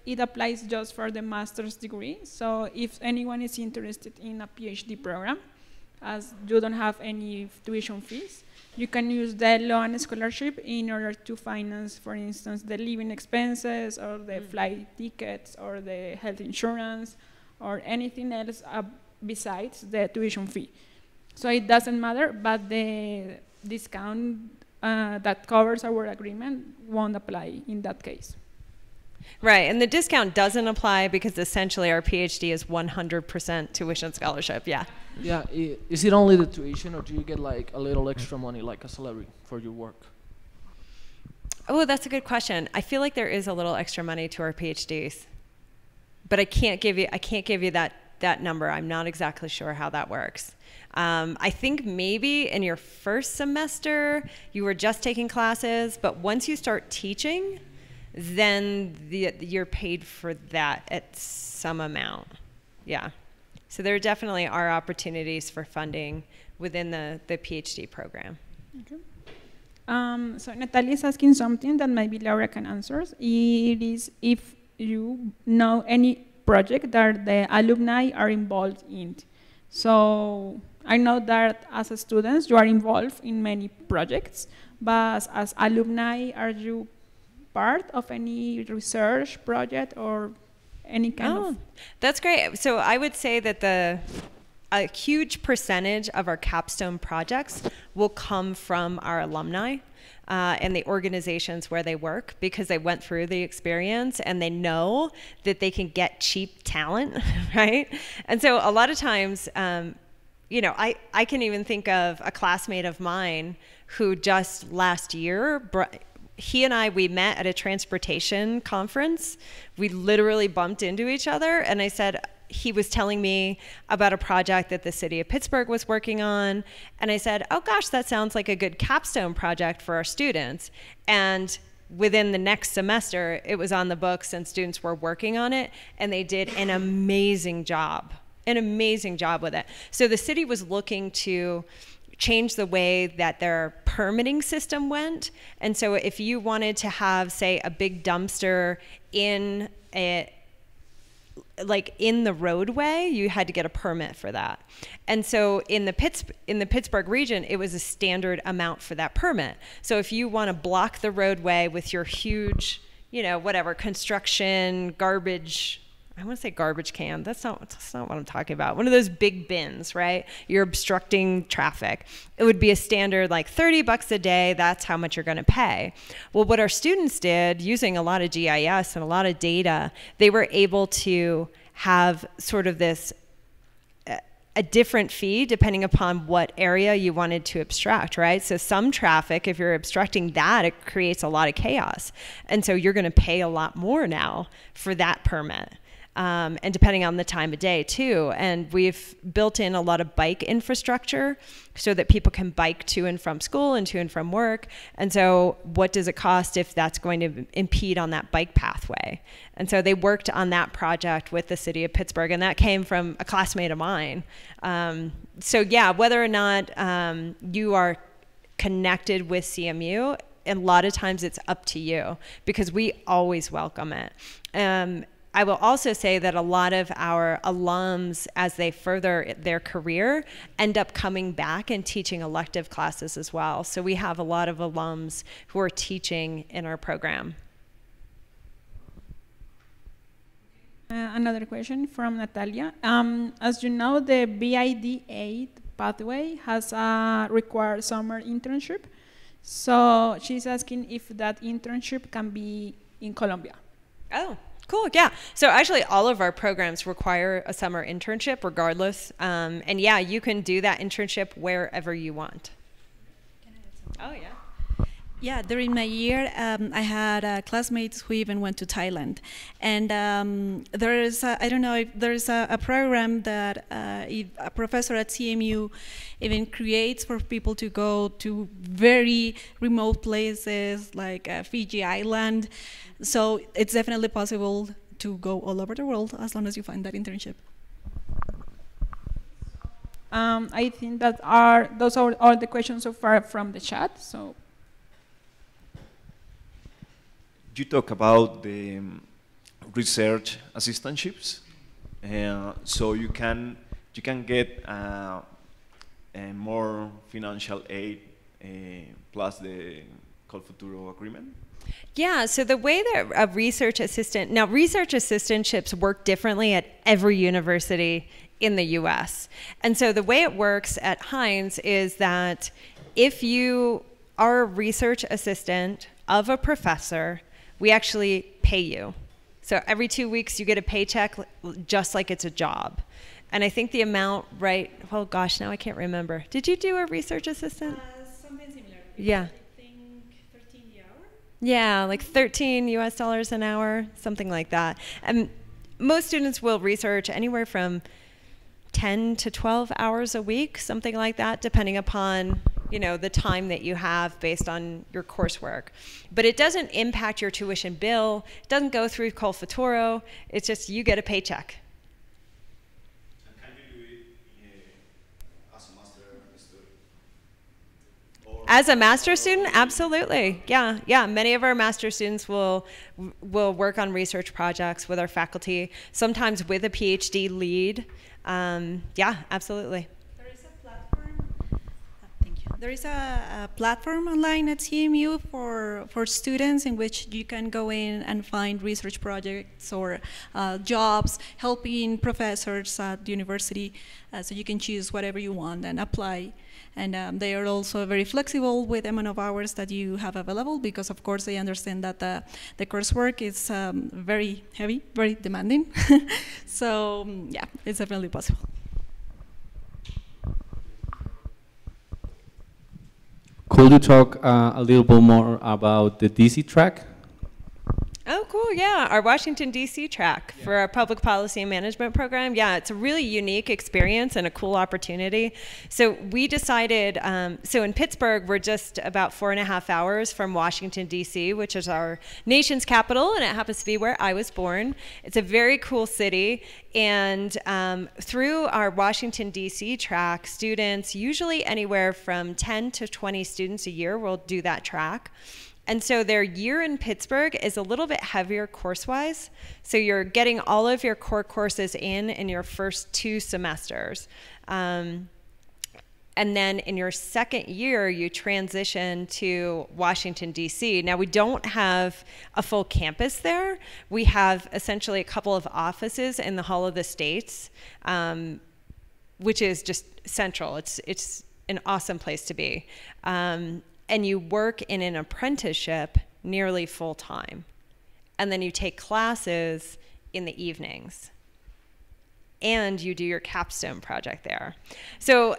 It applies just for the master's degree. So if anyone is interested in a PhD program, as you don't have any tuition fees, you can use the loan scholarship in order to finance, for instance, the living expenses or the flight tickets or the health insurance or anything else besides the tuition fee. So it doesn't matter, but the discount that covers our agreement won't apply in that case. Right, and the discount doesn't apply because essentially our PhD is 100% tuition scholarship, yeah. Yeah, is it only the tuition or do you get like a little extra money, like a salary for your work? Oh, that's a good question. I feel like there is a little extra money to our PhDs, but I can't give you that number. I'm not exactly sure how that works. I think maybe in your first semester you were just taking classes, but once you start teaching, then you're paid for that at some amount. Yeah. So there definitely are opportunities for funding within the PhD program. Okay. So Natalia is asking something that maybe Laura can answer. It is if you know any project that the alumni are involved in. So I know that as a student you are involved in many projects, but as alumni, are you part of any research project or any kind of? That's great. So I would say that a huge percentage of our capstone projects will come from our alumni and the organizations where they work, because they went through the experience and they know that they can get cheap talent, right? And so a lot of times, I can even think of a classmate of mine who just last year, he and we met at a transportation conference. We literally bumped into each other, and I said, he was telling me about a project that the city of Pittsburgh was working on, and I said, oh gosh, that sounds like a good capstone project for our students. And within the next semester, it was on the books and students were working on it, and they did an amazing job with it. So the city was looking to change the way that their permitting system went. And so if you wanted to have, say, a big dumpster in the roadway, you had to get a permit for that. And so in the Pittsburgh region, it was a standard amount for that permit. So if you want to block the roadway with your huge, construction, garbage, I want to say garbage can. That's not what I'm talking about. One of those big bins, right? You're obstructing traffic. It would be a standard like $30 a day. That's how much you're going to pay. Well, what our students did, using a lot of GIS and a lot of data, they were able to have sort of this a different fee depending upon what area you wanted to abstract, right? So some traffic, if you're obstructing that, it creates a lot of chaos. And so you're going to pay a lot more now for that permit. And depending on the time of day too. And we've built in a lot of bike infrastructure so that people can bike to and from school and to and from work. And so what does it cost if that's going to impede on that bike pathway? And so they worked on that project with the city of Pittsburgh, and that came from a classmate of mine. So yeah, whether or not you are connected with CMU, a lot of times it's up to you, because we always welcome it. I will also say that a lot of our alums, as they further their career, end up coming back and teaching elective classes as well. So we have a lot of alums who are teaching in our program. Another question from Natalia. As you know, the BID 8 pathway has a required summer internship. So she's asking if that internship can be in Colombia. Oh. Cool, yeah. So actually all of our programs require a summer internship regardless. And yeah, you can do that internship wherever you want. Can I add something? Oh, yeah. Yeah, during my year, I had classmates who even went to Thailand. And there is, I don't know if there's a program that a professor at CMU even creates for people to go to very remote places like Fiji Island. So it's definitely possible to go all over the world as long as you find that internship. I think that those are all the questions so far from the chat. So you talk about the research assistantships, so you can get more financial aid plus the Col Futuro agreement. Yeah, so the way that a research assistantships work differently at every university in the US. And so the way it works at Heinz is that if you are a research assistant of a professor, we actually pay you. So every 2 weeks you get a paycheck just like it's a job. And I think the amount, right, oh gosh, now I can't remember. Did you do a research assistant? Something similar. Yeah. Yeah, like $13 US an hour, something like that. And most students will research anywhere from 10 to 12 hours a week, something like that, depending upon, you know, the time that you have based on your coursework. But it doesn't impact your tuition bill. It doesn't go through Col Futuro. It's just you get a paycheck. As a master's student, absolutely. Yeah, yeah. Many of our master's students will work on research projects with our faculty, sometimes with a PhD lead. Yeah, absolutely. There is a platform. Thank you. There is a platform online at CMU for students in which you can go in and find research projects or jobs, helping professors at the university. So you can choose whatever you want and apply. And they are also very flexible with the amount of hours that you have available, because of course they understand that the coursework is very heavy, very demanding. So yeah, it's definitely possible. Could you talk a little bit more about the DC track? Oh, cool, yeah. Our Washington, D.C. track for our public policy and management program. Yeah, it's a really unique experience and a cool opportunity. So we decided, so in Pittsburgh, we're just about 4.5 hours from Washington, D.C., which is our nation's capital, and it happens to be where I was born. It's a very cool city. And through our Washington, D.C. track, students, usually anywhere from 10 to 20 students a year will do that track. And so their year in Pittsburgh is a little bit heavier course-wise. So you're getting all of your core courses in your first 2 semesters. And And then in your second year, you transition to Washington, D.C. Now, we don't have a full campus there. We have essentially a couple of offices in the Hall of the States, which is just central. It's an awesome place to be. And you work in an apprenticeship nearly full time. And then you take classes in the evenings. And you do your capstone project there. So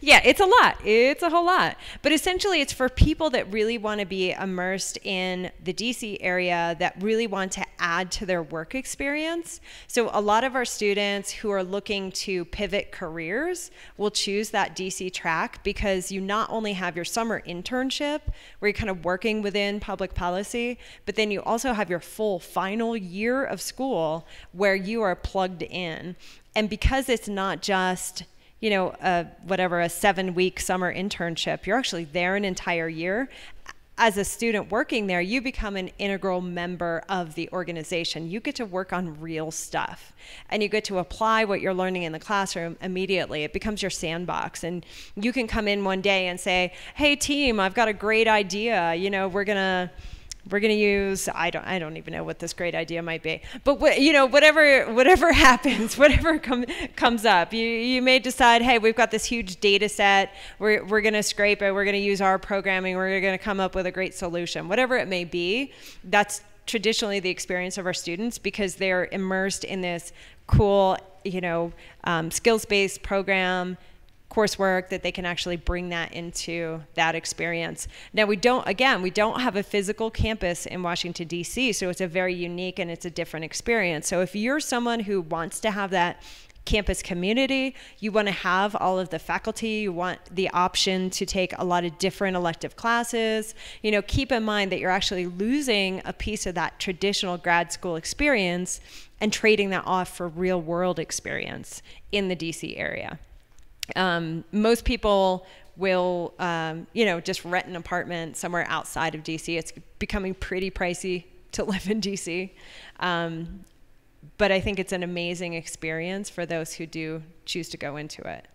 yeah, it's a lot. It's a whole lot. But essentially, it's for people that really want to be immersed in the DC area, that really want to add to their work experience. So a lot of our students who are looking to pivot careers will choose that DC track, because you not only have your summer internship where you're kind of working within public policy, but then you also have your full final year of school where you are plugged in. And because it's not just, you know, a 7-week summer internship, you're actually there an entire year. As a student working there, you become an integral member of the organization. You get to work on real stuff, and you get to apply what you're learning in the classroom immediately. It becomes your sandbox, and you can come in one day and say, hey team, I've got a great idea. You know, we're gonna use, I don't even know what this great idea might be, but you know, whatever happens, whatever comes up, you may decide, hey, we've got this huge data set, we're gonna scrape it, we're gonna use our programming, we're gonna come up with a great solution, whatever it may be. That's traditionally the experience of our students, because they're immersed in this cool, you know, skills-based program, coursework that they can actually bring that into that experience. Now, we don't have a physical campus in Washington, D.C., so it's a very unique and it's a different experience. So if you're someone who wants to have that campus community, you want to have all of the faculty, you want the option to take a lot of different elective classes, you know, keep in mind that you're actually losing a piece of that traditional grad school experience and trading that off for real world experience in the DC area. Most people will, you know, just rent an apartment somewhere outside of DC. It's becoming pretty pricey to live in DC. But I think it's an amazing experience for those who do choose to go into it.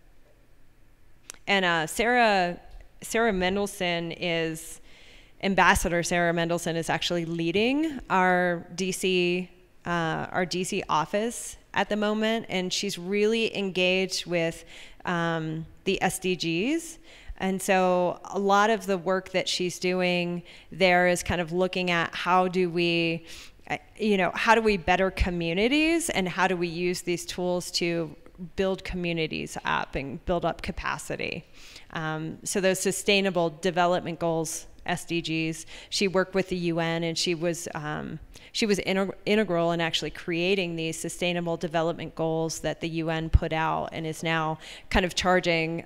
And Sarah Mendelson Ambassador Sarah Mendelson is actually leading our DC office at the moment, and she's really engaged with the SDGs. And so a lot of the work that she's doing there is kind of looking at how do we better communities, and how do we use these tools to build communities up and build up capacity. So those Sustainable Development Goals, SDGs, she worked with the UN, and she was integral in actually creating these Sustainable Development Goals that the UN put out, and is now kind of charging,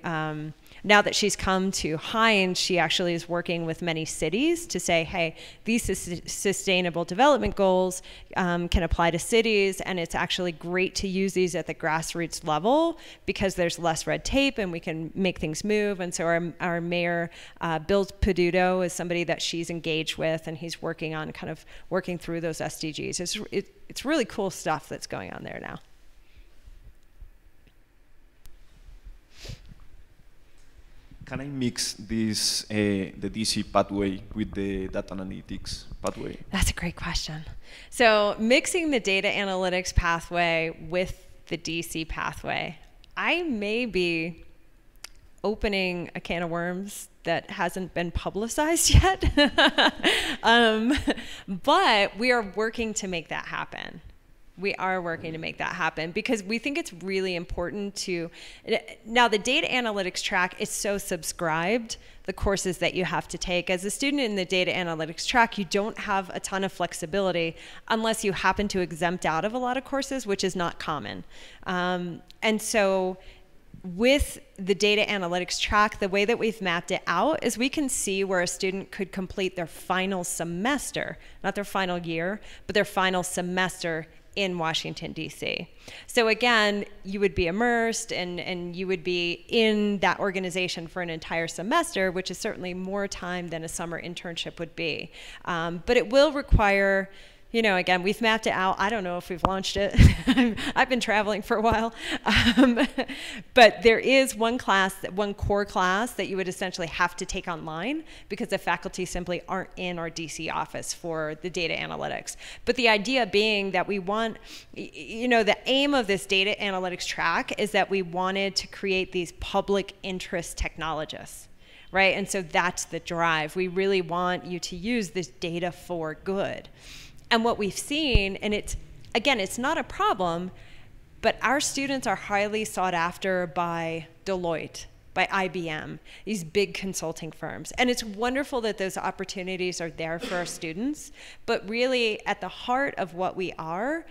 now that she's come to Heinz, she actually is working with many cities to say, hey, these Sustainable Development Goals can apply to cities, and it's actually great to use these at the grassroots level because there's less red tape and we can make things move. And so our mayor, Bill Peduto, is somebody that she's engaged with, and he's working on kind of working through those SDGs. It's really cool stuff that's going on there now. Can I mix this, the DC pathway with the data analytics pathway? That's a great question. So mixing the data analytics pathway with the DC pathway, I may be opening a can of worms that hasn't been publicized yet. But we are working to make that happen. We are working to make that happen because we think it's really important to, now the data analytics track is so subscribed, the courses that you have to take. As a student in the data analytics track, you don't have a ton of flexibility unless you happen to exempt out of a lot of courses, which is not common. And so with the data analytics track, the way that we've mapped it out is we can see where a student could complete their final semester, not their final year, but their final semester in Washington, D.C. So again, you would be immersed and you would be in that organization for an entire semester, which is certainly more time than a summer internship would be. But it will require again, we've mapped it out. I don't know if we've launched it. I've been traveling for a while. But there is one core class that you would essentially have to take online because the faculty simply aren't in our DC office for the data analytics. But the idea being that we want, the aim of this data analytics track is that we wanted to create these public interest technologists, right? And so that's the drive. We really want you to use this data for good. And what we've seen, and it's not a problem, but our students are highly sought after by Deloitte, by IBM, these big consulting firms. And it's wonderful that those opportunities are there for our students, but really at the heart of what we are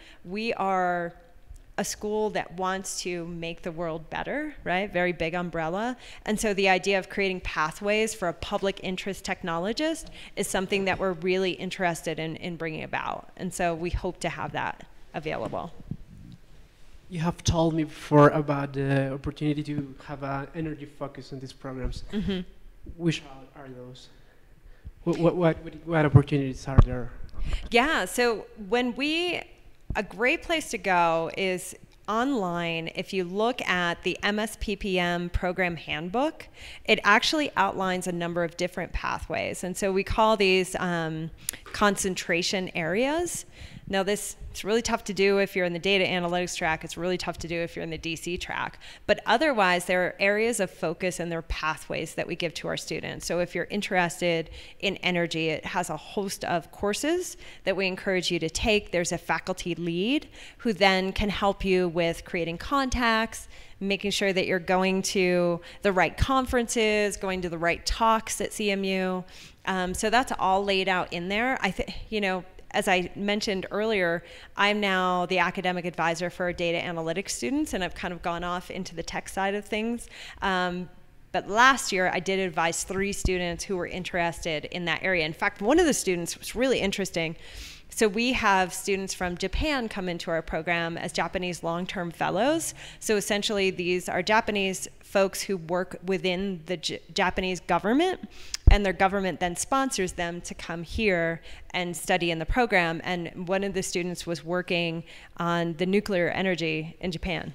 a school that wants to make the world better, right? Very big umbrella. And so the idea of creating pathways for a public interest technologist is something that we're really interested in bringing about. And so we hope to have that available. You have told me before about the opportunity to have an energy focus on these programs. Mm-hmm. Which are those? What opportunities are there? Yeah, so a great place to go is online. If you look at the MSPPM program handbook, it actually outlines a number of different pathways. And so we call these concentration areas. Now it's really tough to do if you're in the data analytics track. It's really tough to do if you're in the DC track. But otherwise, there are areas of focus and there are pathways that we give to our students. So if you're interested in energy, it has a host of courses that we encourage you to take. There's a faculty lead who then can help you with creating contacts, making sure that you're going to the right conferences, going to the right talks at CMU. So that's all laid out in there. I think, as I mentioned earlier, I'm now the academic advisor for our data analytics students, and I've kind of gone off into the tech side of things. But last year, I did advise 3 students who were interested in that area. In fact, one of the students was really interesting. So we have students from Japan come into our program as Japanese long-term fellows. So essentially, these are Japanese folks who work within the Japanese government, and their government then sponsors them to come here and study in the program. And one of the students was working on the nuclear energy in Japan.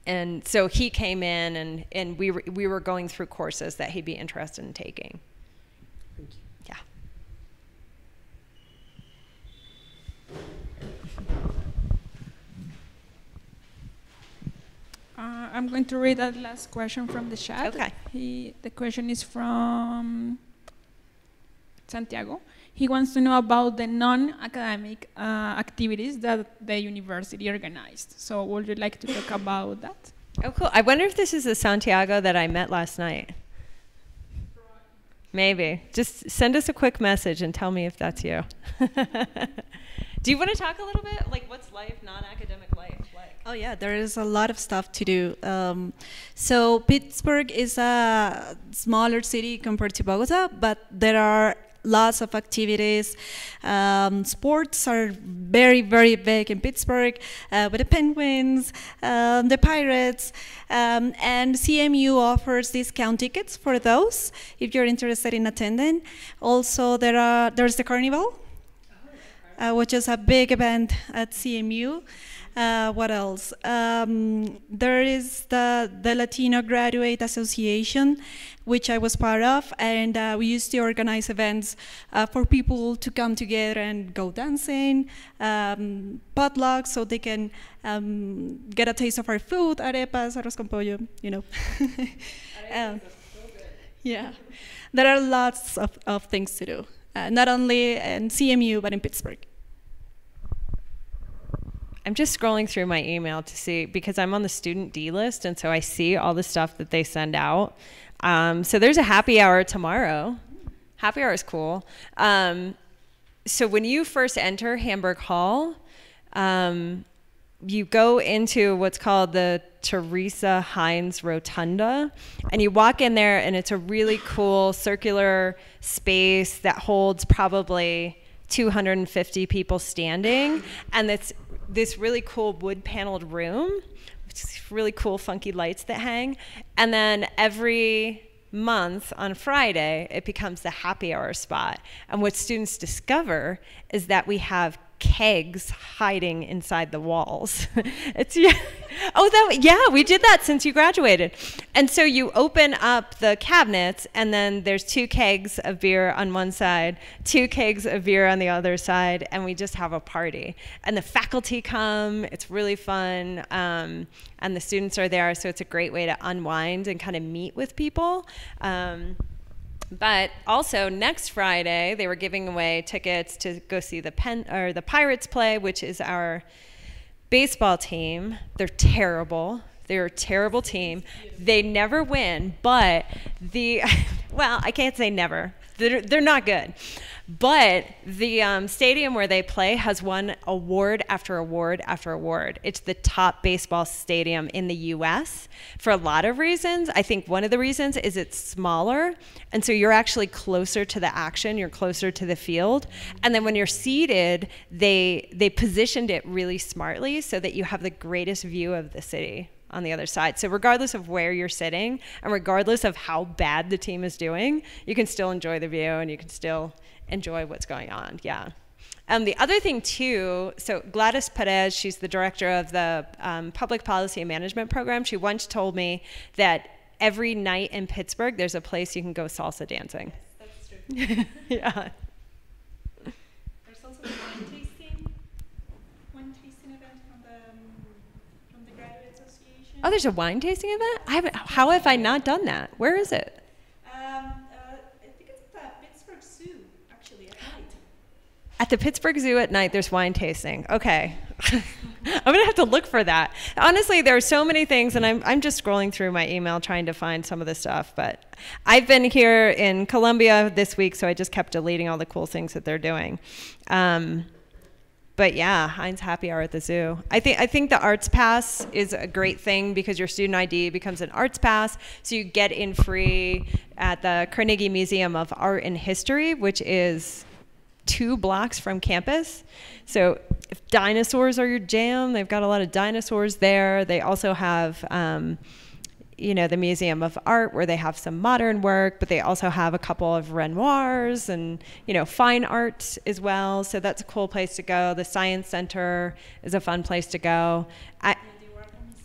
And so he came in, and we were going through courses that he'd be interested in taking. Thank you. Yeah. I'm going to read that last question from the chat. Okay. The question is from Santiago. He wants to know about the non-academic activities that the university organized. So would you like to talk about that? Oh, cool. I wonder if this is the Santiago that I met last night. Maybe. Just send us a quick message and tell me if that's you. Do you want to talk a little bit? Like, what's life, non-academic life like? Oh yeah, there is a lot of stuff to do. So Pittsburgh is a smaller city compared to Bogota, but there are lots of activities. Sports are very, very big in Pittsburgh with the Penguins, the Pirates, and CMU offers discount tickets for those if you're interested in attending. Also, there's the Carnival, which is a big event at CMU. What else? There is the Latino Graduate Association, which I was part of, and we used to organize events for people to come together and go dancing, potlucks, so they can get a taste of our food, arepas, arroz con pollo, yeah, there are lots of things to do, not only in CMU, but in Pittsburgh. I'm just scrolling through my email to see, because I'm on the student D list, and so I see all the stuff that they send out. So there's a happy hour tomorrow. Happy hour is cool. So when you first enter Hamburg Hall, you go into what's called the Teresa Heinz Rotunda, and you walk in there, and it's a really cool circular space that holds probably 250 people standing, and it's this really cool wood-paneled room, with really cool, funky lights that hang. And then every month on Friday, it becomes the happy hour spot. And what students discover is that we have kegs hiding inside the walls. It's we did that since you graduated. And so you open up the cabinets, and then there's 2 kegs of beer on one side, 2 kegs of beer on the other side, and we just have a party. And the faculty come, it's really fun, and the students are there, so it's a great way to unwind and kind of meet with people. But also next Friday, they were giving away tickets to go see the Pirates play, which is our baseball team. They're terrible. They're a terrible team. They never win, but well, I can't say never. They're not good. But the stadium where they play has won award after award after award. It's the top baseball stadium in the US for a lot of reasons. I think one of the reasons is it's smaller, and so you're actually closer to the action, you're closer to the field. And then when you're seated, they positioned it really smartly so that you have the greatest view of the city on the other side. So regardless of where you're sitting, and regardless of how bad the team is doing, you can still enjoy the view, and you can still enjoy what's going on, yeah. The other thing too, so Gladys Perez, she's the director of the Public Policy and Management Program. She once told me that every night in Pittsburgh, there's a place you can go salsa dancing. Yes, that's true. Yeah. There's also one tasting event from the Graduate Association. Oh, there's a wine tasting event? How have I not done that? Where is it? At the Pittsburgh Zoo at night, there's wine tasting. Okay. I'm going to have to look for that. Honestly, there are so many things, and I'm just scrolling through my email trying to find some of the stuff. But I've been here in Columbia this week, so I just kept deleting all the cool things that they're doing. But yeah, Heinz Happy Hour at the zoo. I think the Arts Pass is a great thing because your student ID becomes an Arts Pass, so you get in free at the Carnegie Museum of Art and History, which is 2 blocks from campus. So if dinosaurs are your jam, they've got a lot of dinosaurs there. They also have, the Museum of Art where they have some modern work, but they also have a couple of Renoirs and, fine art as well. So that's a cool place to go. The Science Center is a fun place to go.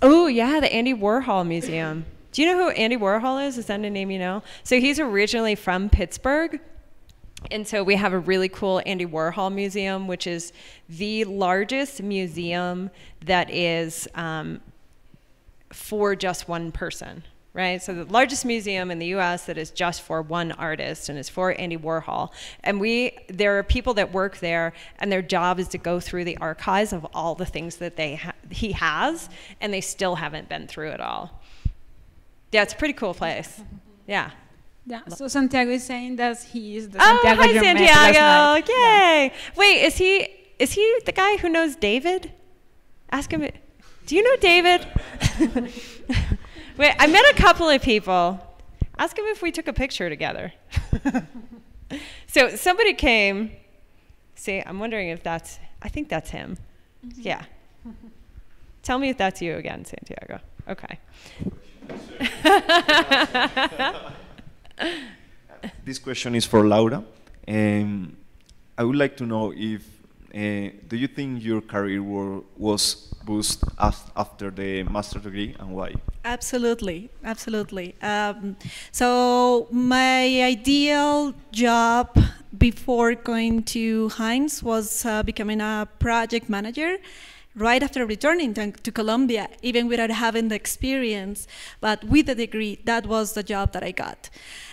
Oh yeah, the Andy Warhol Museum. Do you know who Andy Warhol is? Is that a name you know? So he's originally from Pittsburgh. And so we have a really cool Andy Warhol museum, which is the largest museum that is for just one person, right? So the largest museum in the US that is just for one artist and is for Andy Warhol. And there are people that work there, and their job is to go through the archives of all the things that he has, and they still haven't been through it all. Yeah, it's a pretty cool place. Yeah. Yeah, so Santiago is saying that he is the Santiago. Santiago. Oh, hi, Santiago! Yay! Yeah. Wait, is he the guy who knows David? Ask him. Do you know David? Wait, I met a couple of people. Ask him if we took a picture together. So somebody came. See, I'm wondering if that's. I think that's him. Mm-hmm. Yeah. Tell me if that's you again, Santiago. Okay. This question is for Laura. I would like to know if, do you think your career was boosted after the master's degree, and why? Absolutely, absolutely. So my ideal job before going to Heinz was becoming a project manager. Right after returning to Columbia, even without having the experience, but with the degree, that was the job that I got.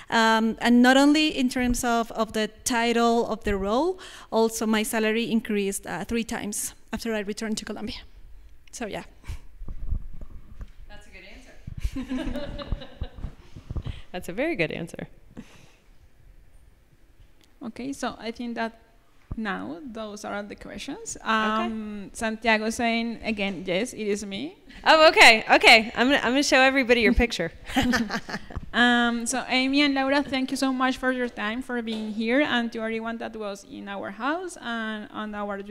And not only in terms of the title of the role, also my salary increased 3 times after I returned to Columbia. So yeah. That's a good answer. That's a very good answer. Okay, so I think that now those are the questions. Okay. Santiago saying again, yes, it is me. Oh, okay, okay. I'm gonna show everybody your picture. So Amy and Laura, thank you so much for your time, for being here, and to everyone that was in our house and on our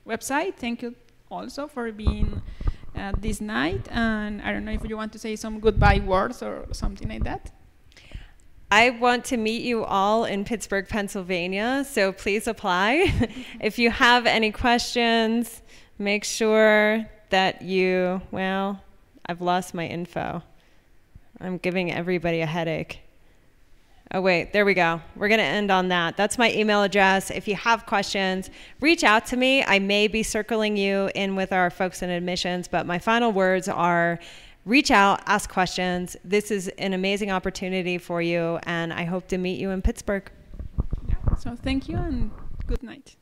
website. Thank you also for being this night. And I don't know if you want to say some goodbye words or something like that. I want to meet you all in Pittsburgh, Pennsylvania, so please apply. If you have any questions, make sure that you, well, I've lost my info. I'm giving everybody a headache. Oh wait, there we go. We're gonna end on that. That's my email address. If you have questions, reach out to me. I may be circling you in with our folks in admissions, but my final words are reach out, ask questions. This is an amazing opportunity for you, and I hope to meet you in Pittsburgh. Yeah. So thank you and good night.